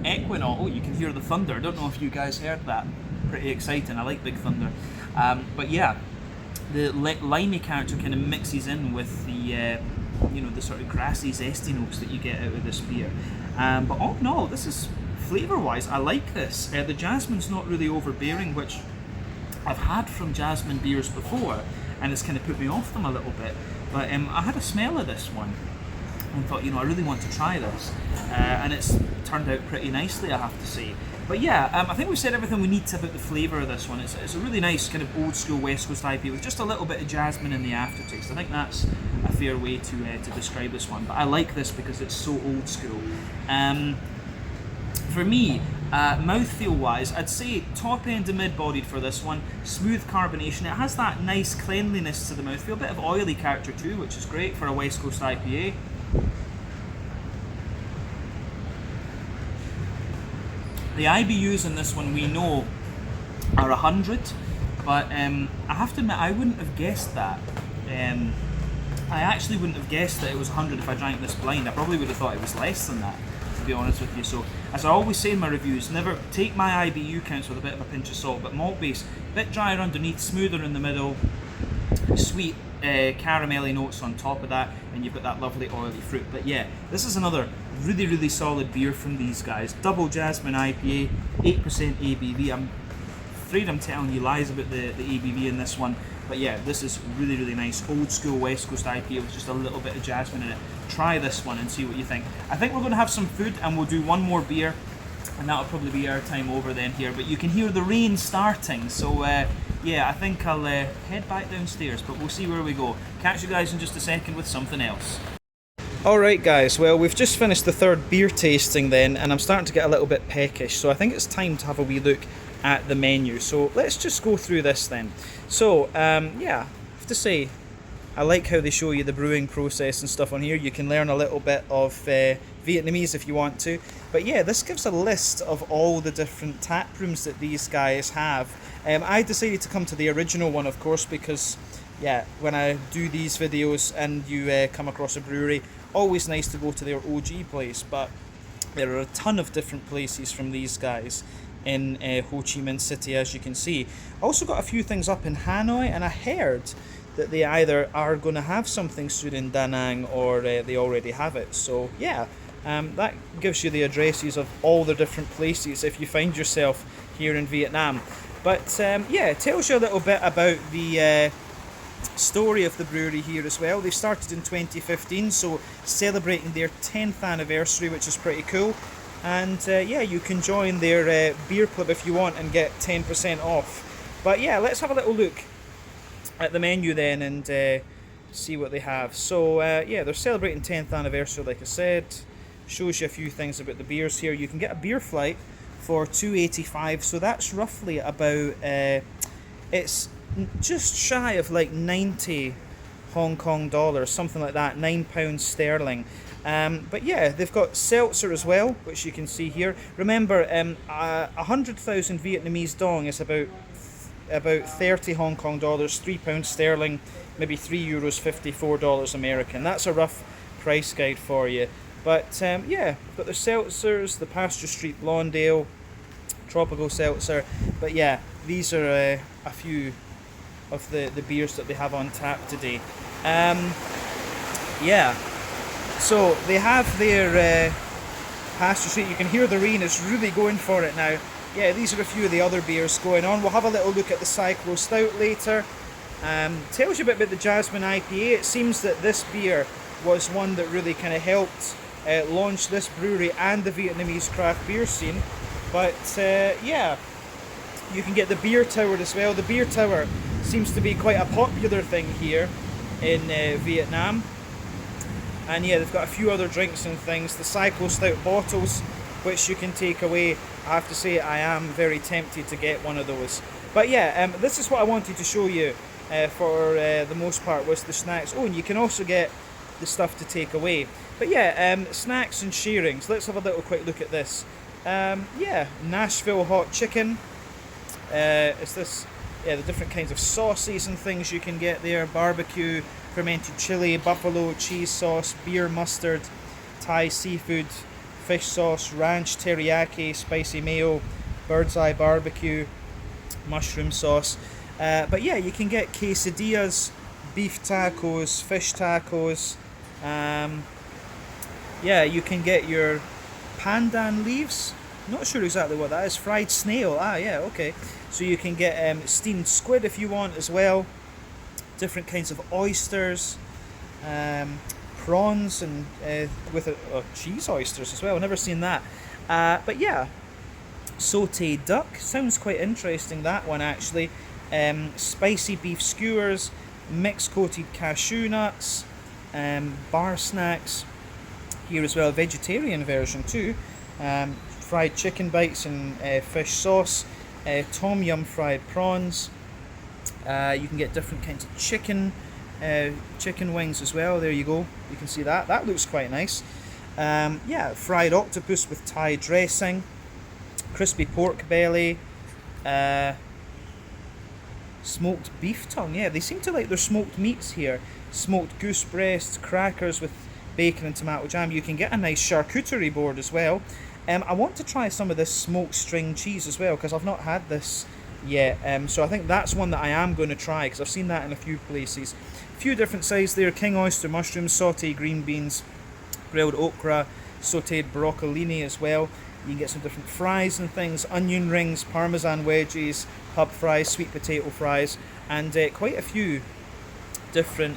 Equinol. Oh, you can hear the thunder. I don't know if you guys heard that. Pretty exciting. I like big thunder. But yeah, the limey character kind of mixes in with the the sort of grassy, zesty notes that you get out of this beer. But all in all, this is, flavour-wise, I like this. The jasmine's not really overbearing, which I've had from jasmine beers before, and it's kind of put me off them a little bit. But I had a smell of this one and thought, I really want to try this. And it's turned out pretty nicely, I have to say. But yeah, I think we've said everything we need to about the flavour of this one. It's a really nice kind of old-school West Coast IPA with just a little bit of jasmine in the aftertaste. I think that's a fair way to describe this one. But I like this because it's so old-school. For me, mouthfeel-wise, I'd say top-end to mid-bodied for this one. Smooth carbonation. It has that nice cleanliness to the mouthfeel. A bit of oily character too, which is great for a West Coast IPA. The IBUs in this one we know are 100, but I have to admit I wouldn't have guessed that. I actually wouldn't have guessed that it was 100 if I drank this blind. I probably would have thought it was less than that, to be honest with you. So, as I always say in my reviews, never take my IBU counts with a bit of a pinch of salt, but malt base, a bit drier underneath, smoother in the middle, sweet caramelly notes on top of that, and you've got that lovely oily fruit. But yeah, this is another really, really solid beer from these guys. Double Jasmine IPA, 8% ABV. I'm afraid I'm telling you lies about the ABV in this one. But yeah, this is really, really nice. Old school West Coast IPA with just a little bit of jasmine in it. Try this one and see what you think. I think we're going to have some food and we'll do one more beer, and that'll probably be our time over then here. But you can hear the rain starting, so yeah, I think I'll head back downstairs, but we'll see where we go. Catch you guys in just a second with something else. Alright guys, well we've just finished the third beer tasting then, and I'm starting to get a little bit peckish, so I think it's time to have a wee look at the menu. So let's just go through this then. So yeah, I have to say, I like how they show you the brewing process and stuff on here. You can learn a little bit of Vietnamese if you want to. But yeah, this gives a list of all the different tap rooms that these guys have. I decided to come to the original one, of course, because yeah, when I do these videos and you come across a brewery, always nice to go to their OG place. But there are a ton of different places from these guys in Ho Chi Minh City, as you can see. I also got a few things up in Hanoi, and I heard that they either are going to have something soon in Da Nang or they already have it. So yeah, that gives you the addresses of all the different places if you find yourself here in Vietnam. But yeah, it tells you a little bit about the story of the brewery here as well. They started in 2015, so celebrating their 10th anniversary, which is pretty cool. And yeah, you can join their beer club if you want and get 10% off. But yeah, let's have a little look at the menu then and see what they have. So yeah, they're celebrating 10th anniversary, like I said. Shows you a few things about the beers here. You can get a beer flight for $2.85, so that's roughly about it's just shy of like 90 Hong Kong dollars, something like that, £9 sterling. But yeah, they've got seltzer as well, which you can see here. Remember, 100,000 Vietnamese dong is about 30 Hong Kong dollars, £3 sterling, maybe €3, $54 American. That's a rough price guide for you. But yeah, got the seltzers, the Pasteur Street Blonde Ale, Tropical Seltzer. But yeah, these are a few of the beers that they have on tap today. Yeah, so they have their Pasteur Street. You can hear the rain, it's really going for it now. Yeah, these are a few of the other beers going on. We'll have a little look at the Cyclo Stout later. Tells you a bit about the Jasmine IPA. It seems that this beer was one that really kind of helped launch this brewery and the Vietnamese craft beer scene. But yeah, you can get the beer tower as well. The beer tower seems to be quite a popular thing here in Vietnam. And yeah, they've got a few other drinks and things. The Cyclo Stout bottles which you can take away. I have to say I am very tempted to get one of those. But yeah, this is what I wanted to show you for the most part, was the snacks. Oh, and you can also get the stuff to take away. But yeah, snacks and sharings. Let's have a little quick look at this. Yeah, Nashville hot chicken. Is this? Yeah, the different kinds of sauces and things you can get there. Barbecue, fermented chili, buffalo cheese sauce, beer mustard, Thai seafood, fish sauce, ranch teriyaki, spicy mayo, bird's eye barbecue, mushroom sauce. But yeah, you can get quesadillas, beef tacos, fish tacos. Yeah, you can get your pandan leaves. Not sure exactly what that is. Fried snail. Ah, yeah, okay. So you can get steamed squid if you want as well. Different kinds of oysters, prawns, and with cheese oysters as well. I've never seen that. But yeah, sautéed duck. Sounds quite interesting, that one actually. Spicy beef skewers, mixed coated cashew nuts, bar snacks. Here as well, vegetarian version too. Fried chicken bites and fish sauce, tom yum fried prawns. You can get different kinds of chicken wings as well. There you go. You can see that. That looks quite nice. Yeah, fried octopus with Thai dressing, crispy pork belly, smoked beef tongue. Yeah, they seem to like their smoked meats here. Smoked goose breasts, crackers with bacon and tomato jam. You can get a nice charcuterie board as well. I want to try some of this smoked string cheese as well, because I've not had this yet. So I think that's one that I am going to try, because I've seen that in a few places. A few different sizes there. King oyster mushrooms, sauteed green beans, grilled okra, sauteed broccolini as well. You can get some different fries and things, onion rings, parmesan wedges, pub fries, sweet potato fries, and quite a few different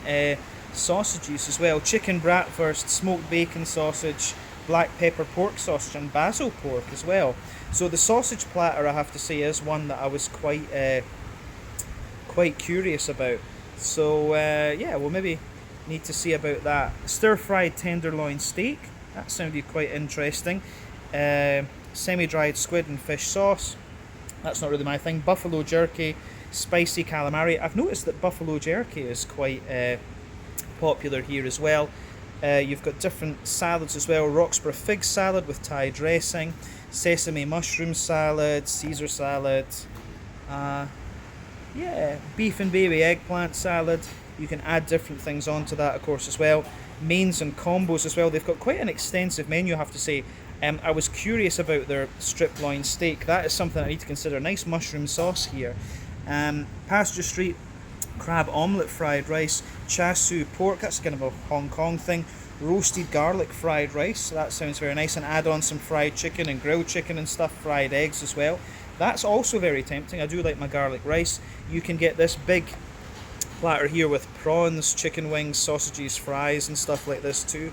sausages as well. Chicken bratwurst, smoked bacon sausage, black pepper pork sausage, and basil pork as well. So the sausage platter, I have to say, is one that I was quite curious about. So yeah, we'll maybe need to see about that. Stir-fried tenderloin steak, that sounded quite interesting. Semi-dried squid and fish sauce, that's not really my thing. Buffalo jerky, spicy calamari. I've noticed that buffalo jerky is quite popular here as well. You've got different salads as well. Roxburgh fig salad with Thai dressing, sesame mushroom salad, Caesar salad, yeah, beef and baby eggplant salad. You can add different things onto that, of course, as well. Mains and combos as well. They've got quite an extensive menu, I have to say. I was curious about their strip loin steak. That is something I need to consider. Nice mushroom sauce here. Pasteur Street crab omelette fried rice, char siu pork, that's kind of a Hong Kong thing, roasted garlic fried rice, that sounds very nice, and add on some fried chicken and grilled chicken and stuff, fried eggs as well. That's also very tempting. I do like my garlic rice. You can get this big platter here with prawns, chicken wings, sausages, fries and stuff like this too.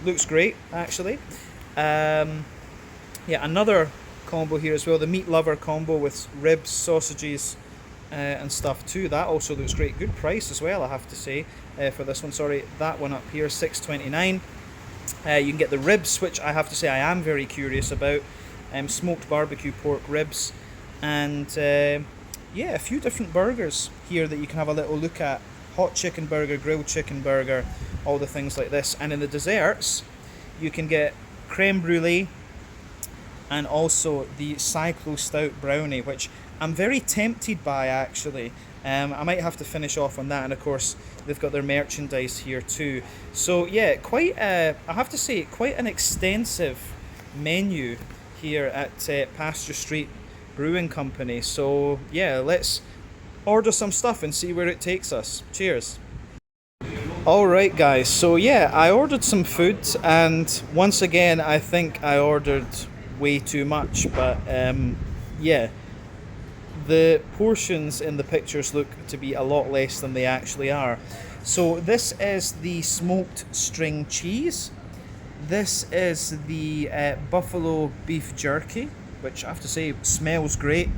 Looks great actually. Yeah, another combo here as well, the meat lover combo with ribs, sausages, and stuff too. That also looks great. Good price as well, I have to say, for this one. Sorry, that one up here, $6.29. You can get the ribs, which I have to say I am very curious about. Smoked barbecue pork ribs, and yeah, a few different burgers here that you can have a little look at. Hot chicken burger, grilled chicken burger, all the things like this. And in the desserts, you can get creme brulee and also the cyclo stout brownie, which I'm very tempted by actually. I might have to finish off on that, and of course they've got their merchandise here too. So yeah, quite I have to say, quite an extensive menu here at Pasteur Street Brewing Company. So yeah, let's order some stuff and see where it takes us. Cheers. Alright guys, so yeah, I ordered some food, and once again I think I ordered way too much, but yeah, the portions in the pictures look to be a lot less than they actually are. So this is the smoked string cheese, this is the buffalo beef jerky, which I have to say smells great.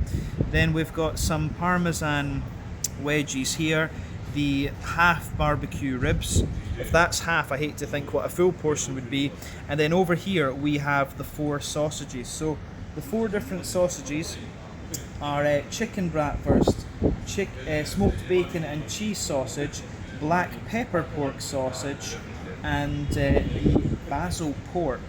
Then we've got some parmesan wedges here, the half barbecue ribs, if that's half, I hate to think what a full portion would be. And then over here we have the 4 sausages. So the 4 different sausages are chicken bratwurst, smoked bacon and cheese sausage, black pepper pork sausage, and the basil pork.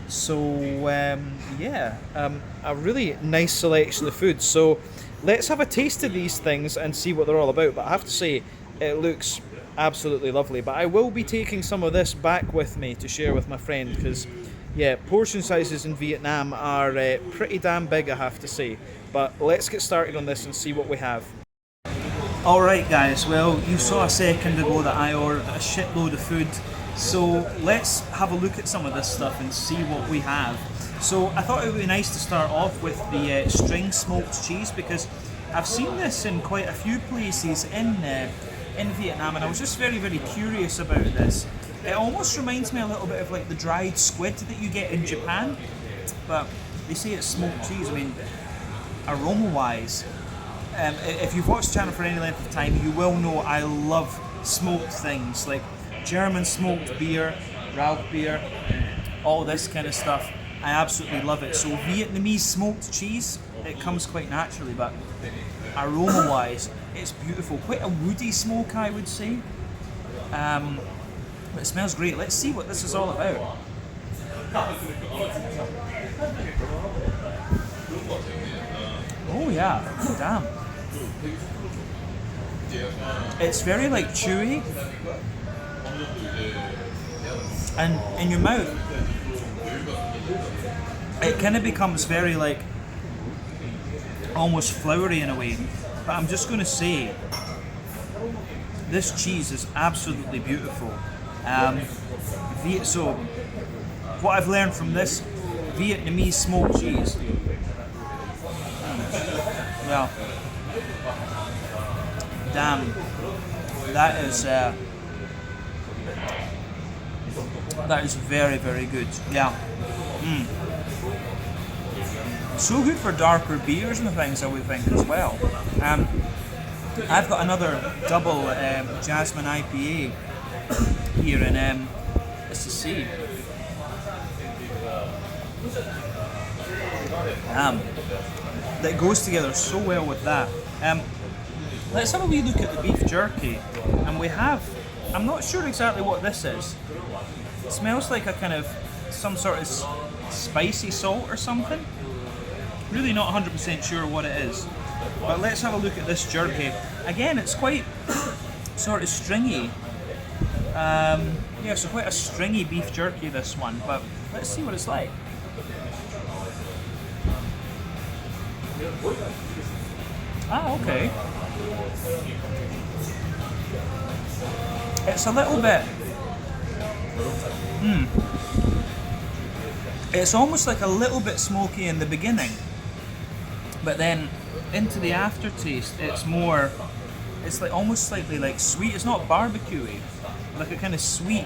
So a really nice selection of food. So let's have a taste of these things and see what they're all about. But I have to say, it looks absolutely lovely. But I will be taking some of this back with me to share with my friend, because yeah, portion sizes in Vietnam are pretty damn big, I have to say. But let's get started on this and see what we have. Alright guys, well, you saw a second ago that I ordered a shitload of food. So let's have a look at some of this stuff and see what we have. So I thought it would be nice to start off with the string smoked cheese, because I've seen this in quite a few places in Vietnam, and I was just very, very curious about this. It almost reminds me a little bit of like the dried squid that you get in Japan, but they say it's smoked cheese. I mean, aroma-wise, if you've watched the channel for any length of time, you will know I love smoked things like German smoked beer, Rauch beer, all this kind of stuff. I absolutely love it. So Vietnamese smoked cheese, it comes quite naturally, but aroma-wise, it's beautiful. Quite a woody smoke, I would say. But it smells great. Let's see what this is all about. Oh yeah, damn. It's very like chewy, and in your mouth it kind of becomes very like almost floury in a way. But I'm just going to say, this cheese is absolutely beautiful. So what I've learned from this Vietnamese smoked cheese, well, damn, that is very, very good. Yeah. So good for darker beers and things, I would think, as well. I've got another double Jasmine IPA here in SCC. That goes together so well with that. Let's have a wee look at the beef jerky. And we have, I'm not sure exactly what this is. It smells like a kind of, some sort of spicy salt or something. Really not 100% sure what it is. But let's have a look at this jerky. Again, it's quite sort of stringy. Yeah, so quite a stringy beef jerky, this one. But let's see what it's like. Ah, okay. It's a little bit... It's almost like a little bit smoky in the beginning, but then into the aftertaste, it's more... It's like almost slightly like sweet. It's not barbecue-y, like a kind of sweet...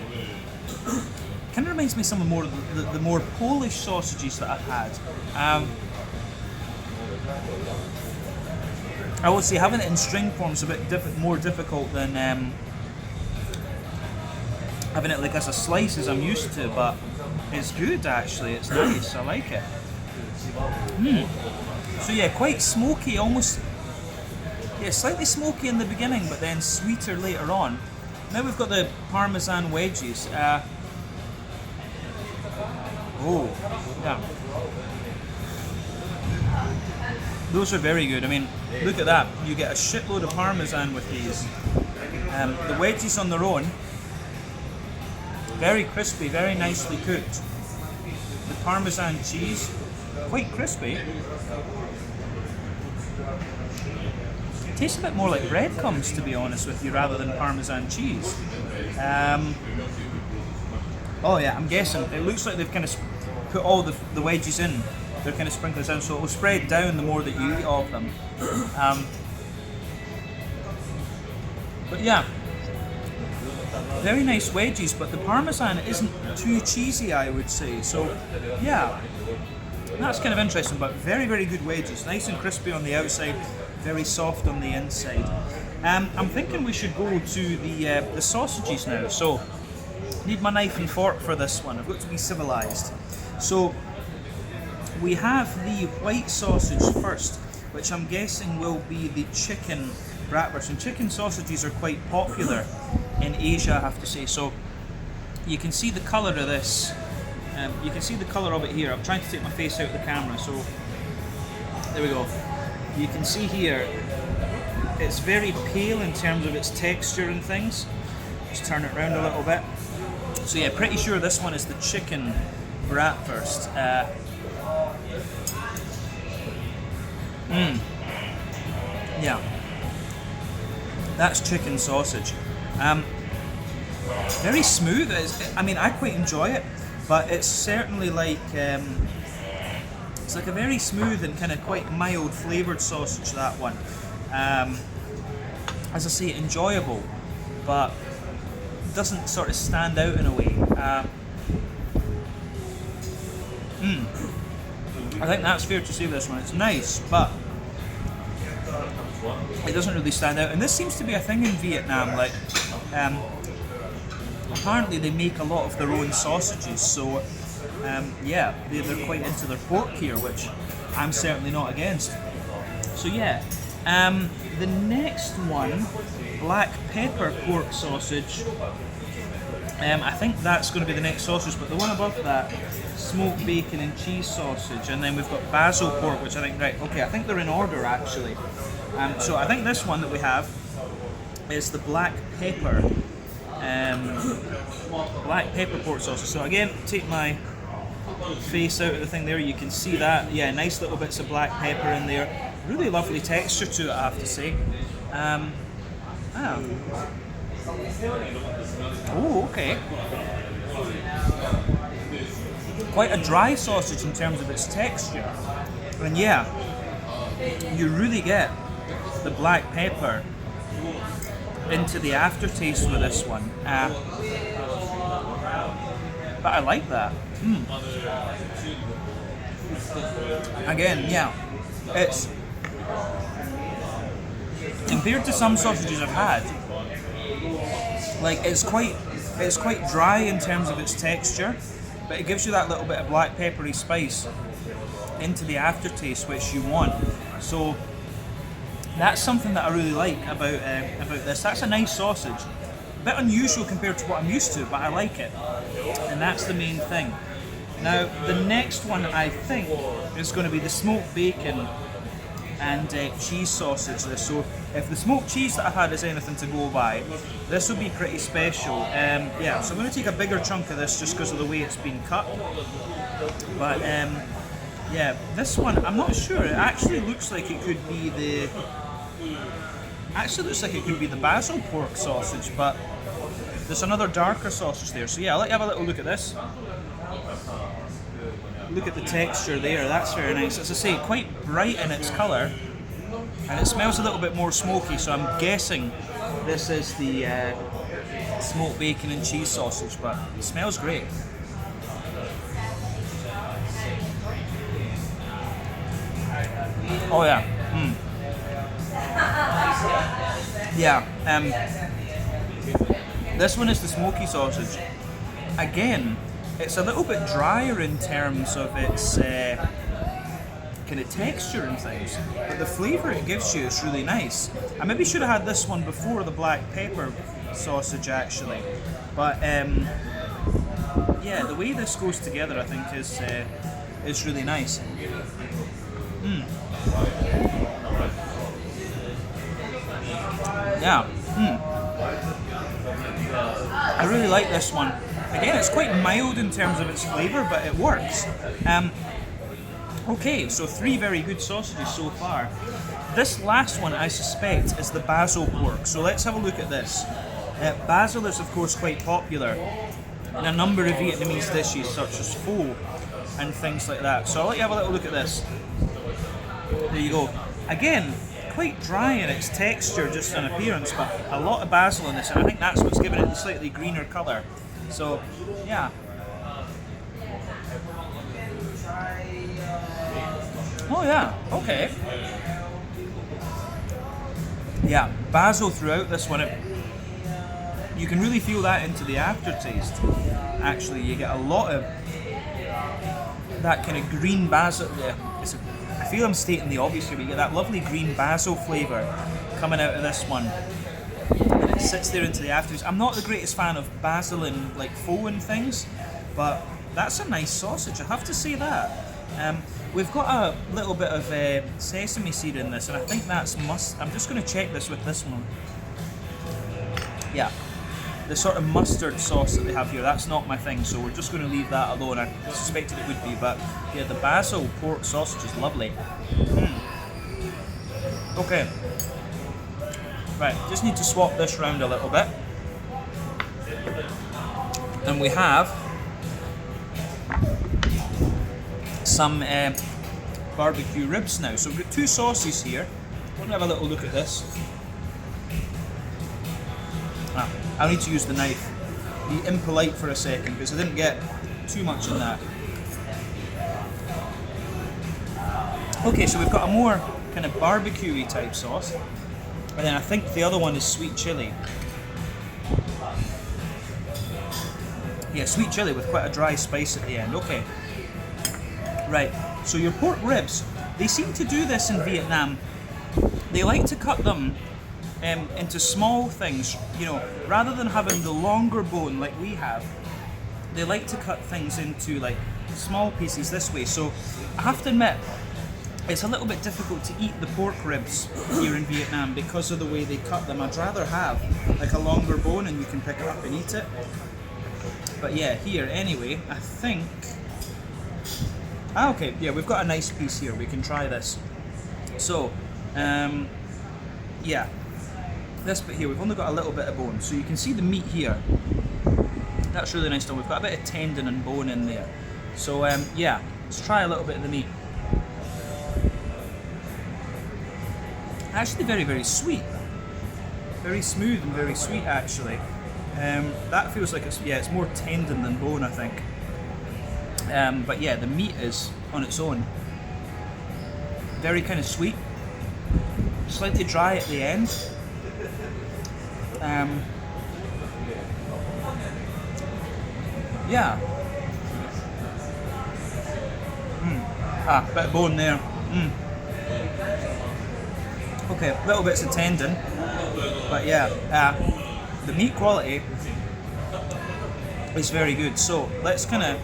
Kind of reminds me of some of the more Polish sausages that I've had. I would say having it in string form is a bit more difficult than having it like as a slice as I'm used to, but it's good actually, it's nice, I like it. So yeah, quite smoky, almost, yeah, slightly smoky in the beginning, but then sweeter later on. Now we've got the Parmesan wedges. Oh, yeah. Those are very good. I mean, look at that. You get a shitload of Parmesan with these. The wedges on their own, very crispy, very nicely cooked. The Parmesan cheese, quite crispy. It tastes a bit more like breadcrumbs, to be honest with you, rather than Parmesan cheese. Oh yeah, I'm guessing. It looks like they've kind of put all the wedges in. They're kind of sprinkled down, so it will spread down the more that you eat of them. But yeah, very nice wedges, but the Parmesan isn't too cheesy, I would say. So yeah, that's kind of interesting, but very, very good wedges. Nice and crispy on the outside, very soft on the inside. I'm thinking we should go to the sausages now. So Need my knife and fork for this one. I've got to be civilized. So we have the white sausage first, which I'm guessing will be the chicken bratwurst. And chicken sausages are quite popular in Asia, I have to say. So you can see the colour of this. You can see the colour of it here. I'm trying to take my face out of the camera, so there we go. You can see here, it's very pale in terms of its texture and things. Just turn it around a little bit. So yeah, pretty sure this one is the chicken bratwurst. Yeah, that's chicken sausage. Very smooth. I mean, I quite enjoy it, but it's certainly like it's like a very smooth and kind of quite mild flavoured sausage. That one, as I say, enjoyable, but doesn't sort of stand out in a way. I think that's fair to say this one. It's nice, but it doesn't really stand out. And this seems to be a thing in Vietnam. Like, apparently they make a lot of their own sausages. So, yeah, they're quite into their pork here, which I'm certainly not against. So yeah, the next one, black pepper pork sausage. I think that's going to be the next sausage, but the one above that, smoked bacon and cheese sausage, and then we've got basil pork, which I think, right, okay, I think they're in order actually. So I think this one that we have is the black pepper pork sausage. So again, take my face out of the thing there, you can see that, yeah, nice little bits of black pepper in there. Really lovely texture to it, I have to say. Oh, okay. Quite a dry sausage in terms of its texture. And yeah, you really get the black pepper into the aftertaste with this one. But I like that. Again, yeah, it's compared to some sausages I've had, like it's quite dry in terms of its texture, but it gives you that little bit of black peppery spice into the aftertaste which you want. So that's something that I really like about this. That's a nice sausage, a bit unusual compared to what I'm used to, but I like it, and that's the main thing. Now the next one I think is going to be the smoked bacon and cheese sausage. So if the smoked cheese that I've had is anything to go by, this will be pretty special. Yeah, so I'm going to take a bigger chunk of this just because of the way it's been cut. But yeah, this one, I'm not sure. It actually looks like it could be the basil pork sausage, but there's another darker sausage there. So yeah, I'll let you have a little look at this. Look at the texture there, that's very nice. As I say, quite bright in its colour, and it smells a little bit more smoky, so I'm guessing this is the smoked bacon and cheese sausage, but it smells great. Oh yeah, yeah, this one is the smoky sausage. Again, it's a little bit drier in terms of its kind of texture and things, but the flavour it gives you is really nice. I maybe should have had this one before the black pepper sausage actually, but yeah, the way this goes together I think is really nice. Yeah, I really like this one. Again, it's quite mild in terms of its flavour, but it works. Okay, so 3 very good sausages so far. This last one, I suspect, is the basil pork. So let's have a look at this. Basil is, of course, quite popular in a number of Vietnamese dishes, such as pho and things like that. So I'll let you have a little look at this. There you go. Again, quite dry in its texture, just in appearance, but a lot of basil in this, and I think that's what's given it the slightly greener colour. So, yeah. Oh yeah, okay. Yeah, basil throughout this one. You can really feel that into the aftertaste. Actually, you get a lot of that kind of green basil. I feel I'm stating the obvious here, but you get that lovely green basil flavour coming out of this one. And it sits there into the aftertaste. I'm not the greatest fan of basil in like faux and things, but that's a nice sausage, I have to say that. We've got a little bit of sesame seed in this, and I think that's I'm just going to check this with this one. Yeah, the sort of mustard sauce that they have here, that's not my thing, so we're just going to leave that alone. I suspected it would be, but yeah, the basil pork sausage is lovely. Okay, right, just need to swap this round a little bit. And we have some barbecue ribs now. So we've got two sauces here. We're going to have a little look at this. I'll need to use the knife. Be impolite for a second because I didn't get too much in that. Okay, so we've got a more kind of barbecue-y type sauce. And then I think the other one is sweet chili. Yeah, sweet chili with quite a dry spice at the end. Okay. Right, so your pork ribs, they seem to do this in Vietnam. They like to cut them into small things, you know, rather than having the longer bone like we have. They like to cut things into like small pieces this way. So I have to admit, it's a little bit difficult to eat the pork ribs here in Vietnam because of the way they cut them. I'd rather have like a longer bone and you can pick it up and eat it. But yeah, here anyway, I think... okay, yeah, we've got a nice piece here. We can try this. So, yeah, this bit here, we've only got a little bit of bone. So you can see the meat here. That's really nice done. We've got a bit of tendon and bone in there. So, yeah, let's try a little bit of the meat. Actually very, very sweet. Very smooth and very sweet, actually. That feels like it's more tendon than bone, I think. But yeah, the meat is on its own. Very kind of sweet. Slightly dry at the end. Yeah. Bit of bone there. Okay, little bits of tendon. But yeah, the meat quality is very good. So let's kind of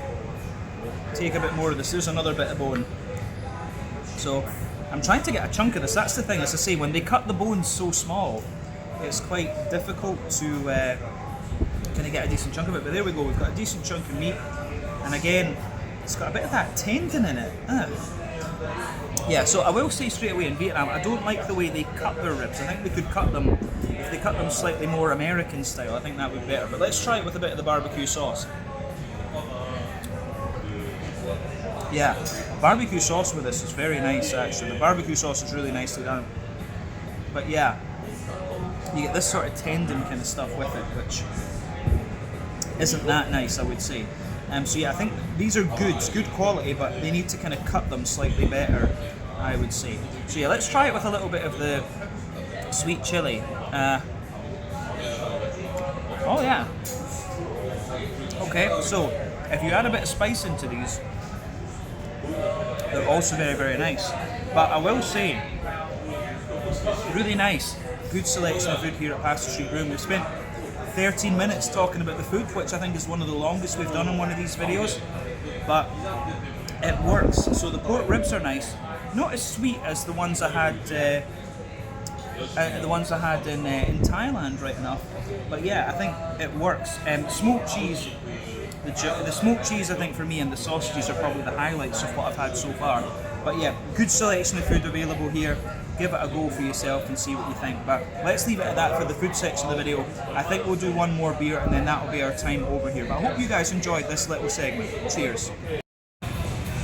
take a bit more of this. There's another bit of bone. So I'm trying to get a chunk of this. That's the thing, as I say, when they cut the bones so small, it's quite difficult to kind of get a decent chunk of it. But there we go, we've got a decent chunk of meat. And again, it's got a bit of that tendon in it. Yeah, so I will say straight away, in Vietnam, I don't like the way they cut their ribs. I think they could cut them, if they cut them slightly more American style, I think that would be better. But let's try it with a bit of the barbecue sauce. Yeah, barbecue sauce with this is very nice, actually. The barbecue sauce is really nicely done. But yeah, you get this sort of tendon kind of stuff with it, which isn't that nice, I would say. So yeah, I think these are good quality, but they need to kind of cut them slightly better, I would say. So yeah, let's try it with a little bit of the sweet chili. Oh yeah. Okay, so if you add a bit of spice into these, they're also very, very nice. But I will say, really nice, good selection of food here at Pasteur Street Brewing. We've spent 13 minutes talking about the food, which I think is one of the longest we've done on one of these videos, but it works. So the pork ribs are nice, not as sweet as the ones I had in Thailand, right enough, but yeah, I think it works. Smoked cheese, the smoked cheese, I think for me, and the sausages are probably the highlights of what I've had so far. But yeah, good selection of food available here. Give it a go for yourself and see what you think. But let's leave it at that for the food section of the video. I think we'll do one more beer and then that'll be our time over here. But I hope you guys enjoyed this little segment. Cheers.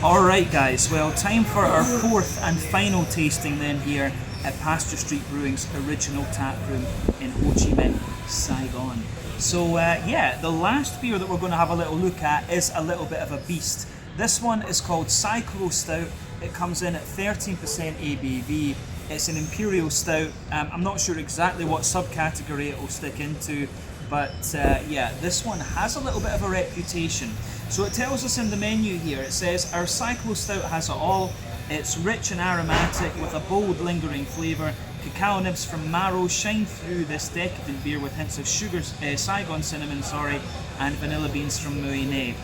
Alright guys, well, time for our fourth and final tasting then here at Pasteur Street Brewing's original tap room in Ho Chi Minh, Saigon. So yeah, the last beer that we're going to have a little look at is a little bit of a beast. This one is called Cyclo Stout. It comes in at 13% ABV. It's an imperial stout. I'm not sure exactly what subcategory it will stick into, But yeah, this one has a little bit of a reputation. So it tells us in the menu here, it says, our Cyclo Stout has it all. It's rich and aromatic with a bold, lingering flavour. Cacao nibs from marrow shine through this decadent beer with hints of sugar, Saigon cinnamon, and vanilla beans from Moine.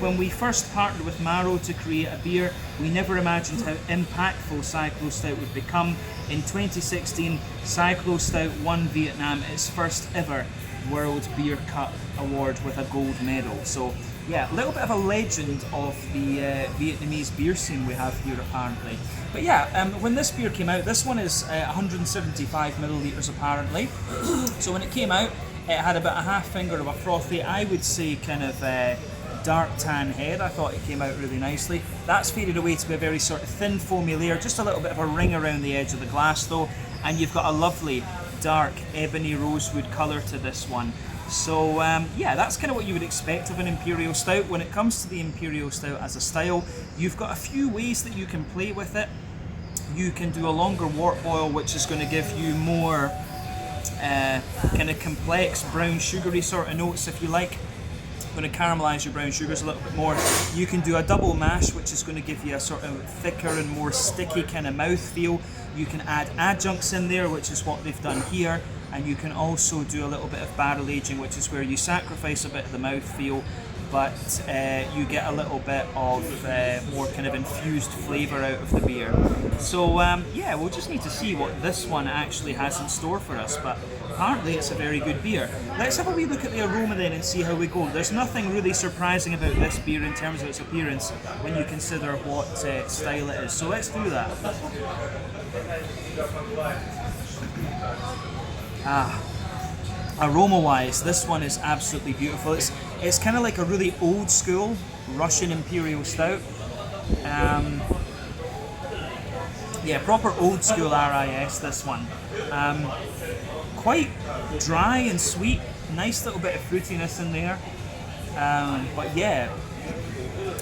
When we first partnered with Marrow to create a beer, we never imagined how impactful Cyclo Stout would become. In 2016, Cyclo Stout won Vietnam its first ever World Beer Cup award with a gold medal. So yeah, a little bit of a legend of the Vietnamese beer scene we have here apparently. But yeah, when this beer came out, this one is 175 millilitres apparently. So when it came out, it had about a half finger of a frothy, I would say kind of dark tan head. I thought it came out really nicely. That's faded away to be a very sort of thin foamy layer, just a little bit of a ring around the edge of the glass though, and you've got a lovely dark ebony rosewood colour to this one. So yeah, that's kind of what you would expect of an Imperial Stout. When it comes to the Imperial Stout as a style, you've got a few ways that you can play with it. You can do a longer wort boil, which is going to give you more kind of complex brown sugary sort of notes if you like. Going to caramelise your brown sugars a little bit more. You can do a double mash, which is going to give you a sort of thicker and more sticky kind of mouth feel. You can add adjuncts in there, which is what they've done here, and you can also do a little bit of barrel aging, which is where you sacrifice a bit of the mouth feel, but you get a little bit of more kind of infused flavour out of the beer. So yeah, we'll just need to see what this one actually has in store for us, but apparently it's a very good beer. Let's have a wee look at the aroma then and see how we go. There's nothing really surprising about this beer in terms of its appearance when you consider what style it is. So let's do that. Aroma wise, this one is absolutely beautiful. It's kind of like a really old school Russian Imperial Stout. Yeah, proper old school RIS, this one. Quite dry and sweet, nice little bit of fruitiness in there. But yeah,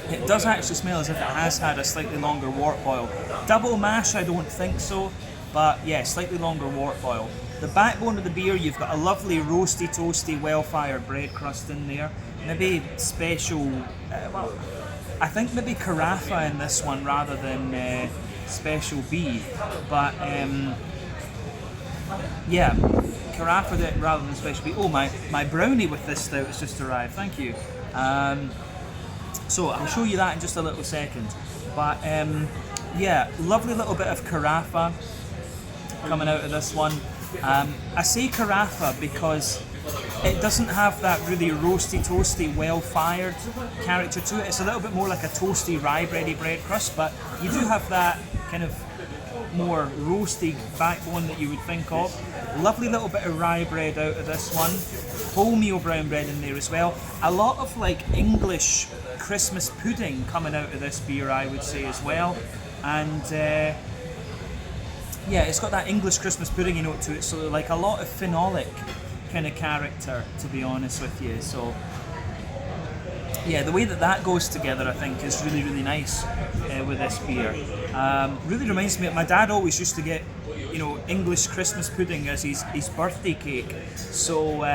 it does actually smell as if it has had a slightly longer wort boil. Double mash, I don't think so, but yeah, slightly longer wort boil. The backbone of the beer, you've got a lovely roasty, toasty, well-fired bread crust in there. Maybe special, well, I think maybe carafa in this one rather than special B. But yeah, carafa rather than special B. Oh, my brownie with this stout has just arrived. Thank you. So I'll show you that in just a little second. But yeah, lovely little bit of carafa coming out of this one. I say carafa because it doesn't have that really roasty, toasty, well-fired character to it. It's a little bit more like a toasty, rye-bready bread crust, but you do have that kind of more roasty backbone that you would think of. Lovely little bit of rye bread out of this one. Wholemeal brown bread in there as well. A lot of like English Christmas pudding coming out of this beer, I would say as well. And yeah, it's got that English Christmas puddingy note to it, so like a lot of phenolic kind of character, to be honest with you. So yeah, the way that goes together, I think, is really, really nice with this beer. Really reminds me, my dad always used to get, you know, English Christmas pudding as his birthday cake. So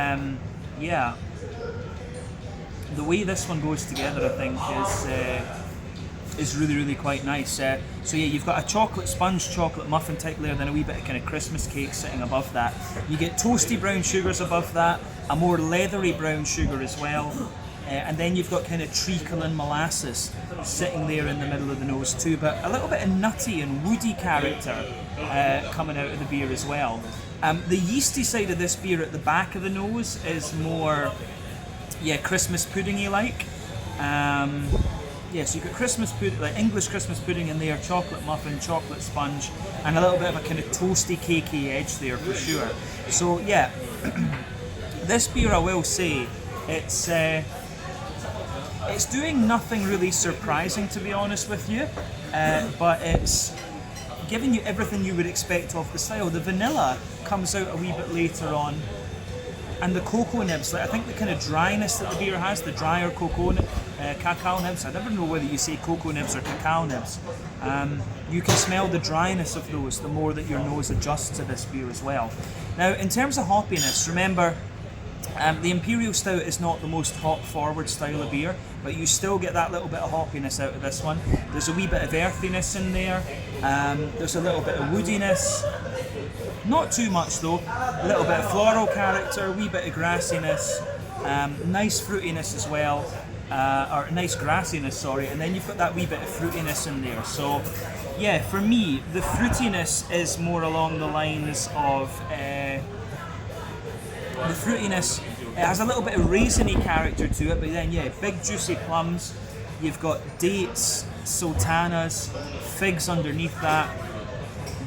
yeah, the way this one goes together, I think, is really, really quite nice. So yeah, you've got a chocolate sponge, chocolate muffin type layer, then a wee bit of kind of Christmas cake sitting above that. You get toasty brown sugars above that, a more leathery brown sugar as well. And then you've got kind of treacle and molasses sitting there in the middle of the nose too, but a little bit of nutty and woody character coming out of the beer as well. The yeasty side of this beer at the back of the nose is more, yeah, Christmas puddingy like. Yeah, so you've got Christmas pudding, like English Christmas pudding in there, chocolate muffin, chocolate sponge, and a little bit of a kind of toasty, cakey edge there for sure. So yeah, this beer, I will say, it's doing nothing really surprising, to be honest with you, but it's giving you everything you would expect of the style. The vanilla comes out a wee bit later on, and the cocoa nibs, like I think the kind of dryness that the beer has, the drier cacao nibs, I never know whether you say cocoa nibs or cacao nibs, you can smell the dryness of those the more that your nose adjusts to this beer as well. Now, in terms of hoppiness, remember, The Imperial Stout is not the most hop-forward style of beer, but you still get that little bit of hoppiness out of this one. There's a wee bit of earthiness in there. There's a little bit of woodiness. Not too much though. A little bit of floral character, a wee bit of grassiness. Nice fruitiness as well. Or nice grassiness, sorry. And then you've got that wee bit of fruitiness in there. So, yeah, for me, the fruitiness is more along the lines of... the fruitiness, it has a little bit of raisiny character to it, but then yeah, big juicy plums. You've got dates, sultanas, figs underneath that,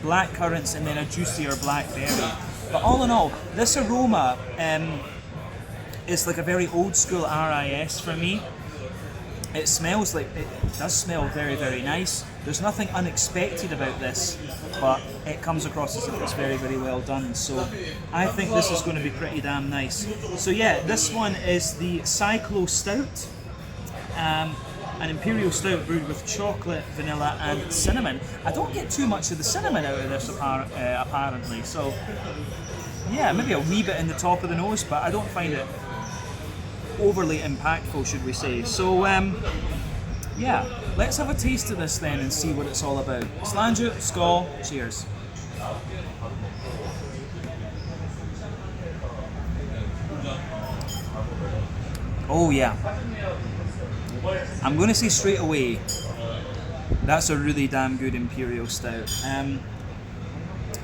black currants, and then a juicier blackberry. But all in all, this aroma is like a very old school RIS for me. It smells like, it does smell very, very nice. There's nothing unexpected about this, but it comes across as if it's very, very well done. So I think this is going to be pretty damn nice. So yeah, this one is the Cyclo Stout, an Imperial Stout brewed with chocolate, vanilla and cinnamon. I don't get too much of the cinnamon out of this apparently, so yeah, maybe a wee bit in the top of the nose, but I don't find it overly impactful, should we say. So yeah, let's have a taste of this then and see what it's all about. Slange, skål, cheers. Oh yeah, I'm going to say straight away, that's a really damn good Imperial Stout. I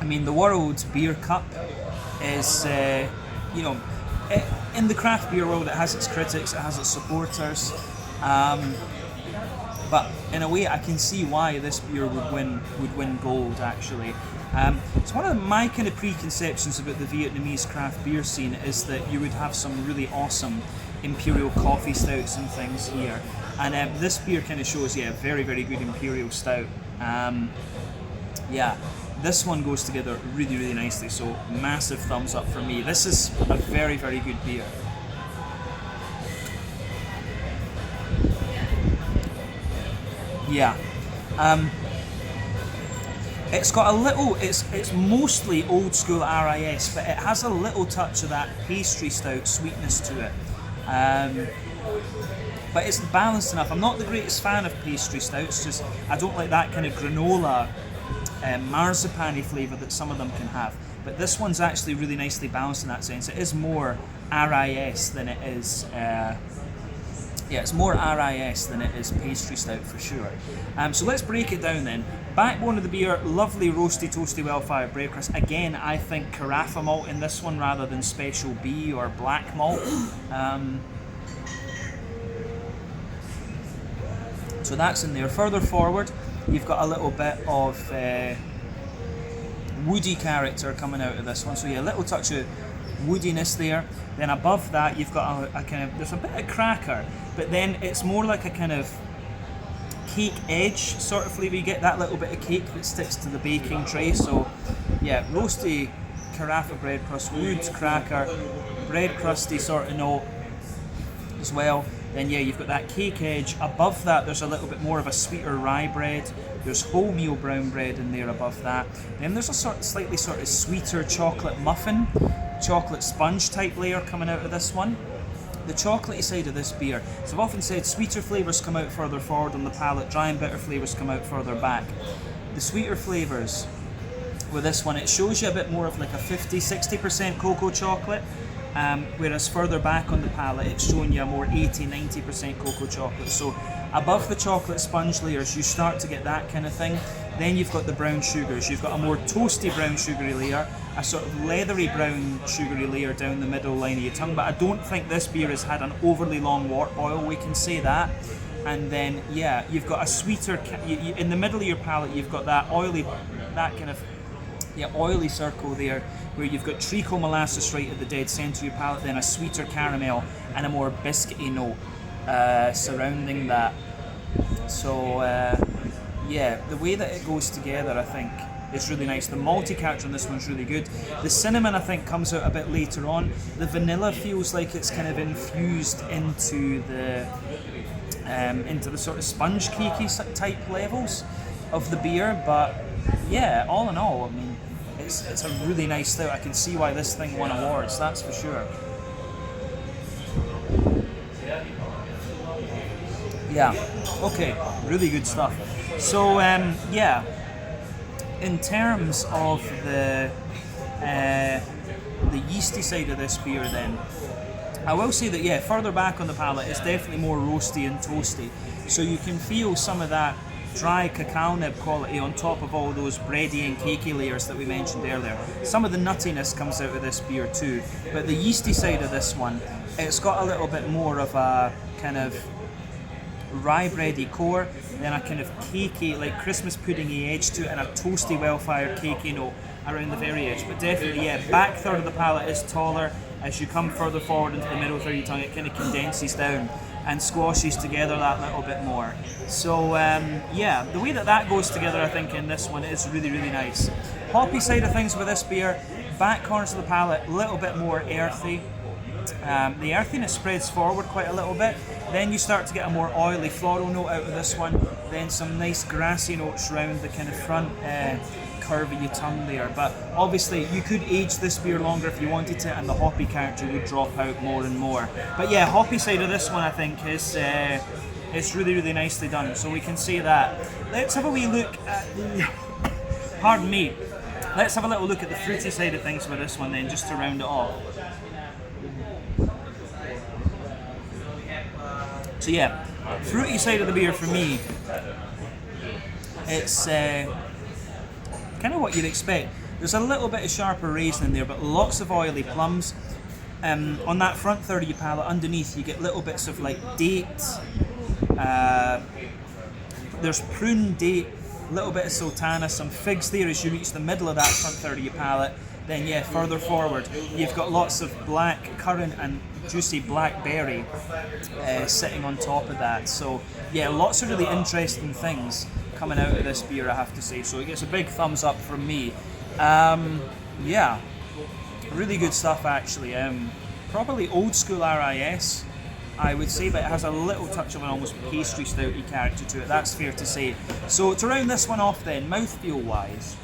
mean, the World Beer Cup is, you know, in the craft beer world, it has its critics, it has its supporters, but in a way I can see why this beer would win gold actually. It's one of my kind of preconceptions about the Vietnamese craft beer scene is that you would have some really awesome Imperial coffee stouts and things here, and this beer kind of shows, yeah, very, very good Imperial Stout. Yeah, this one goes together really, really nicely, so massive thumbs up for me. This is a very, very good beer. Yeah, it's got a little, it's mostly old school RIS, but it has a little touch of that pastry stout sweetness to it. But it's balanced enough. I'm not the greatest fan of pastry stouts, just I don't like that kind of granola marzipan-y flavour that some of them can have. But this one's actually really nicely balanced in that sense. It is more RIS than it is yeah, it's more RIS than it is pastry stout for sure. So let's break it down then. Backbone of the beer, lovely roasty, toasty, well-fired bread crust. Again, I think carafa malt in this one rather than special B or black malt. So that's in there. Further forward, you've got a little bit of woody character coming out of this one. So yeah, a little touch of woodiness there. Then above that, you've got a kind of, there's a bit of cracker, but then it's more like a kind of cake edge sort of flavour. You get that little bit of cake that sticks to the baking tray. So yeah, roasty carafa bread crust, wood, cracker, bread crusty sort of note as well. Then yeah, you've got that cake edge. Above that, there's a little bit more of a sweeter rye bread. There's wholemeal brown bread in there above that. Then there's a slightly sort of sweeter chocolate muffin, chocolate sponge type layer coming out of this one. The chocolatey side of this beer, so I've often said sweeter flavours come out further forward on the palate, dry and bitter flavours come out further back. The sweeter flavours with this one, it shows you a bit more of like a 50-60% cocoa chocolate, whereas further back on the palate it's showing you a more 80-90% cocoa chocolate. So above the chocolate sponge layers you start to get that kind of thing. Then you've got the brown sugars, you've got a more toasty brown sugary layer, a sort of leathery brown sugary layer down the middle line of your tongue, but I don't think this beer has had an overly long wort boil, we can say that. And then yeah, you've got a sweeter, in the middle of your palate you've got that oily, that kind of oily circle there, where you've got treacle molasses right at the dead centre of your palate, then a sweeter caramel and a more biscuity note surrounding that. So yeah, the way that it goes together I think is really nice. The malty character on this one's really good. The cinnamon I think comes out a bit later on. The vanilla feels like it's kind of infused into the sort of sponge cakey type levels of the beer, but yeah, all in all, I mean, it's a really nice stout. I can see why this thing won awards, that's for sure. Yeah. Okay. Really good stuff. So yeah, in terms of the yeasty side of this beer, then I will say that yeah, further back on the palate, it's definitely more roasty and toasty. So you can feel some of that dry cacao nib quality on top of all those bready and cakey layers that we mentioned earlier. Some of the nuttiness comes out of this beer too, but the yeasty side of this one, it's got a little bit more of a kind of rye bready core, then a kind of cakey, like Christmas puddingy edge to it, and a toasty, well-fired cakey note around the very edge. But definitely, yeah, back third of the palate is taller. As you come further forward into the middle third of your tongue, it kind of condenses down and squashes together that little bit more. So yeah, the way that goes together, I think, in this one is really, really nice. Hoppy side of things with this beer, back corners of the palate, a little bit more earthy. The earthiness spreads forward quite a little bit. Then you start to get a more oily floral note out of this one. Then some nice grassy notes round the kind of front curve of your tongue there. But obviously you could age this beer longer if you wanted to, and the hoppy character would drop out more and more. But yeah, hoppy side of this one, I think, is it's really, really nicely done. So we can say that. Let's have a wee look at the... Pardon me. Let's have a little look at the fruity side of things with this one then, just to round it off. So yeah, fruity side of the beer for me, it's kind of what you'd expect. There's a little bit of sharper raisin in there, but lots of oily plums. On that front third of your palate, underneath, you get little bits of like date. There's prune, date, a little bit of sultana, some figs there as you reach the middle of that front third of your palate. Then yeah, further forward, you've got lots of black currant and juicy blackberry sitting on top of that. So yeah, lots of really interesting things coming out of this beer, I have to say. So it gets a big thumbs up from me. Yeah, really good stuff actually. Probably old school RIS, I would say, but it has a little touch of an almost pastry stouty character to it, that's fair to say. So to round this one off then, mouthfeel wise,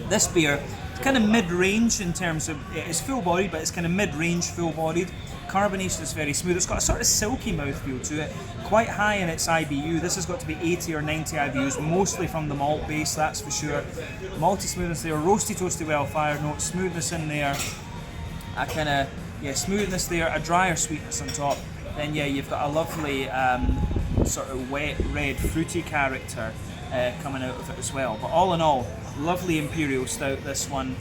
this beer, it's kind of mid-range in terms of, it's full-bodied, but it's kind of mid-range full-bodied. Carbonation is very smooth. It's got a sort of silky mouthfeel to it, quite high in its IBU. This has got to be 80 or 90 IBUs, mostly from the malt base, that's for sure. Malty smoothness there, roasty, toasty, well-fired note, smoothness in there, a kind of, yeah, smoothness there, a drier sweetness on top. Then yeah, you've got a lovely sort of wet, red, fruity character coming out of it as well. But all in all, lovely imperial stout, this one.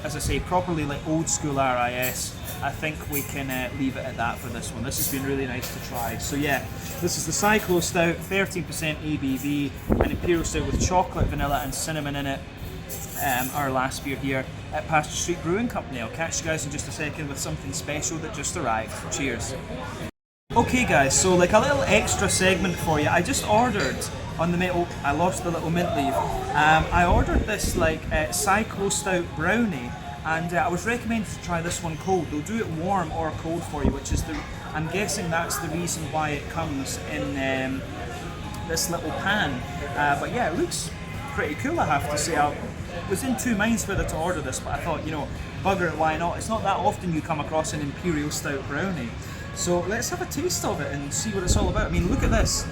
As I say, properly like old school RIS. I think we can leave it at that for this one. This has been really nice to try. So yeah, this is the Cyclo Stout, 13% ABV, an imperial stout with chocolate, vanilla and cinnamon in it. Our last beer here at Pasteur Street Brewing Company. I'll catch you guys in just a second with something special that just arrived. Cheers. Okay guys, so like a little extra segment for you. I just ordered on the metal, I lost the little mint leaf. I ordered this like Cyclo Stout brownie, and I was recommended to try this one cold. They'll do it warm or cold for you, which is I'm guessing that's the reason why it comes in this little pan. But yeah, it looks pretty cool, I have to say. I was in two minds whether to order this, but I thought, you know, bugger it, why not? It's not that often you come across an imperial stout brownie. So let's have a taste of it and see what it's all about. I mean, look at this.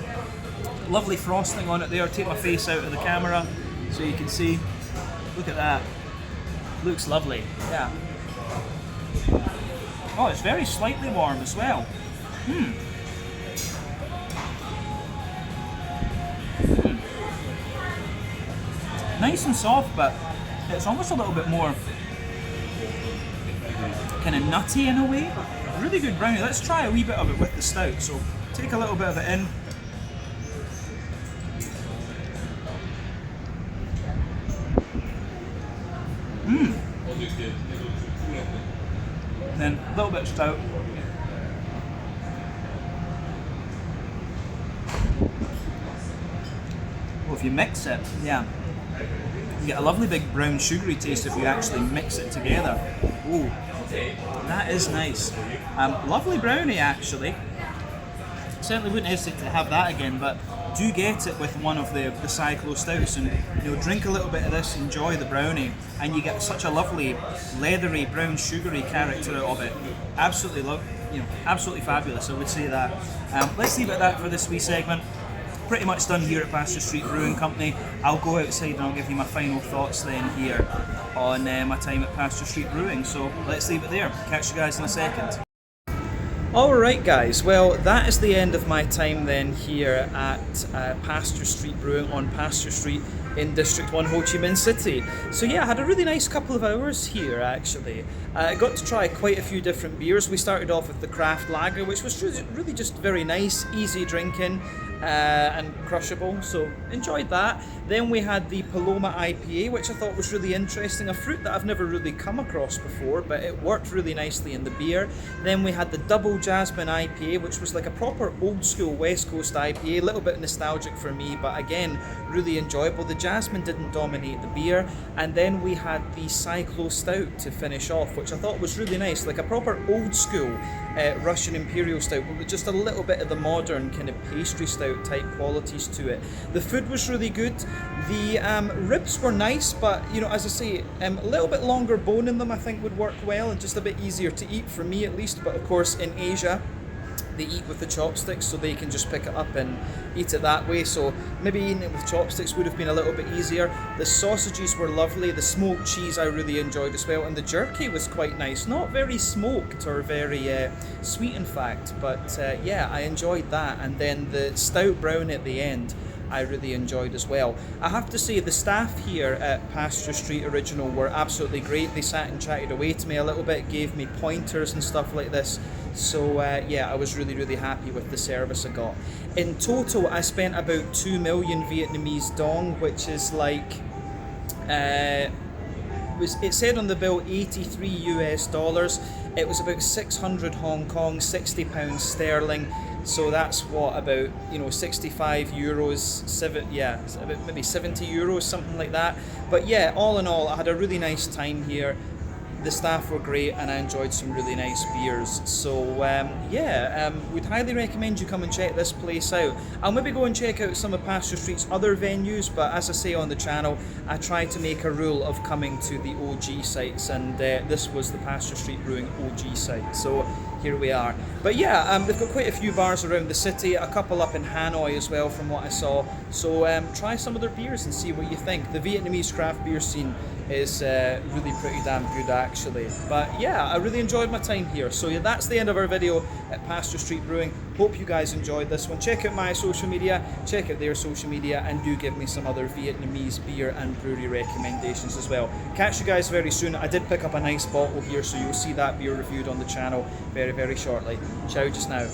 Lovely frosting on it there. Take my face out of the camera so you can see. Look at that. Looks lovely. Yeah. Oh, it's very slightly warm as well. Nice and soft, but it's almost a little bit more kind of nutty in a way. Really good brownie. Let's try a wee bit of it with the stout. So take a little bit of it in. Then a little bit of stout. Well, if you mix it, yeah, you get a lovely big brown sugary taste if you actually mix it together. Ooh, that is nice. Lovely brownie actually. Certainly wouldn't hesitate to have that again, but do get it with one of the Cyclo Stouts and, you know, drink a little bit of this, enjoy the brownie, and you get such a lovely leathery brown sugary character out of it. Absolutely absolutely fabulous. I would say that. Let's leave it at that for this wee segment. Pretty much done here at Pasteur Street Brewing Company. I'll go outside and I'll give you my final thoughts then here on my time at Pasteur Street Brewing. So let's leave it there. Catch you guys in a second. Alright guys, well that is the end of my time then here at Pasteur Street Brewing on Pasteur Street in District 1 Ho Chi Minh City. So yeah, I had a really nice couple of hours here actually. I got to try quite a few different beers. We started off with the craft lager, which was really just very nice, easy drinking and crushable, so enjoyed that. Then we had the Paloma IPA, which I thought was really interesting, a fruit that I've never really come across before, but it worked really nicely in the beer. Then we had the Double Jasmine IPA, which was like a proper old school West Coast IPA, a little bit nostalgic for me, but again, really enjoyable. The jasmine didn't dominate the beer. And then we had the Cyclo Stout to finish off, which I thought was really nice, like a proper old school Russian Imperial Stout, but with just a little bit of the modern kind of pastry stout type qualities to it. The food was really good. The ribs were nice, but as I say, a little bit longer bone in them I think would work well and just a bit easier to eat for me at least. But of course in Asia they eat with the chopsticks, so they can just pick it up and eat it that way. So maybe eating it with chopsticks would have been a little bit easier. The sausages were lovely. The smoked cheese I really enjoyed as well, and the jerky was quite nice. Not very smoked or very sweet in fact, but yeah, I enjoyed that. And then the stout brown at the end I really enjoyed as well. I have to say the staff here at Pasteur Street Original were absolutely great. They sat and chatted away to me a little bit, gave me pointers and stuff like this. So yeah, I was really happy with the service I got. In total, I spent about 2 million Vietnamese dong, which is like, it said on the bill 83 US dollars. It was about 600 Hong Kong, 60 pounds sterling. So that's what, about 65 euros, about maybe 70 euros, something like that. But yeah, all in all, I had a really nice time here. The staff were great and I enjoyed some really nice beers. So we'd highly recommend you come and check this place out. I'll maybe go and check out some of Pasteur Street's other venues, but as I say on the channel, I try to make a rule of coming to the OG sites, and this was the Pasteur Street Brewing OG site. So here we are. But yeah, they've got quite a few bars around the city, a couple up in Hanoi as well from what I saw. So try some of their beers and see what you think. The Vietnamese craft beer scene is really pretty damn good actually. But yeah, I really enjoyed my time here. So yeah, that's the end of our video at Pasteur Street Brewing. Hope you guys enjoyed this one. Check out my social media, check out their social media, and do give me some other Vietnamese beer and brewery recommendations as well. Catch you guys very soon. I did pick up a nice bottle here, so you'll see that beer reviewed on the channel very shortly. Ciao just now.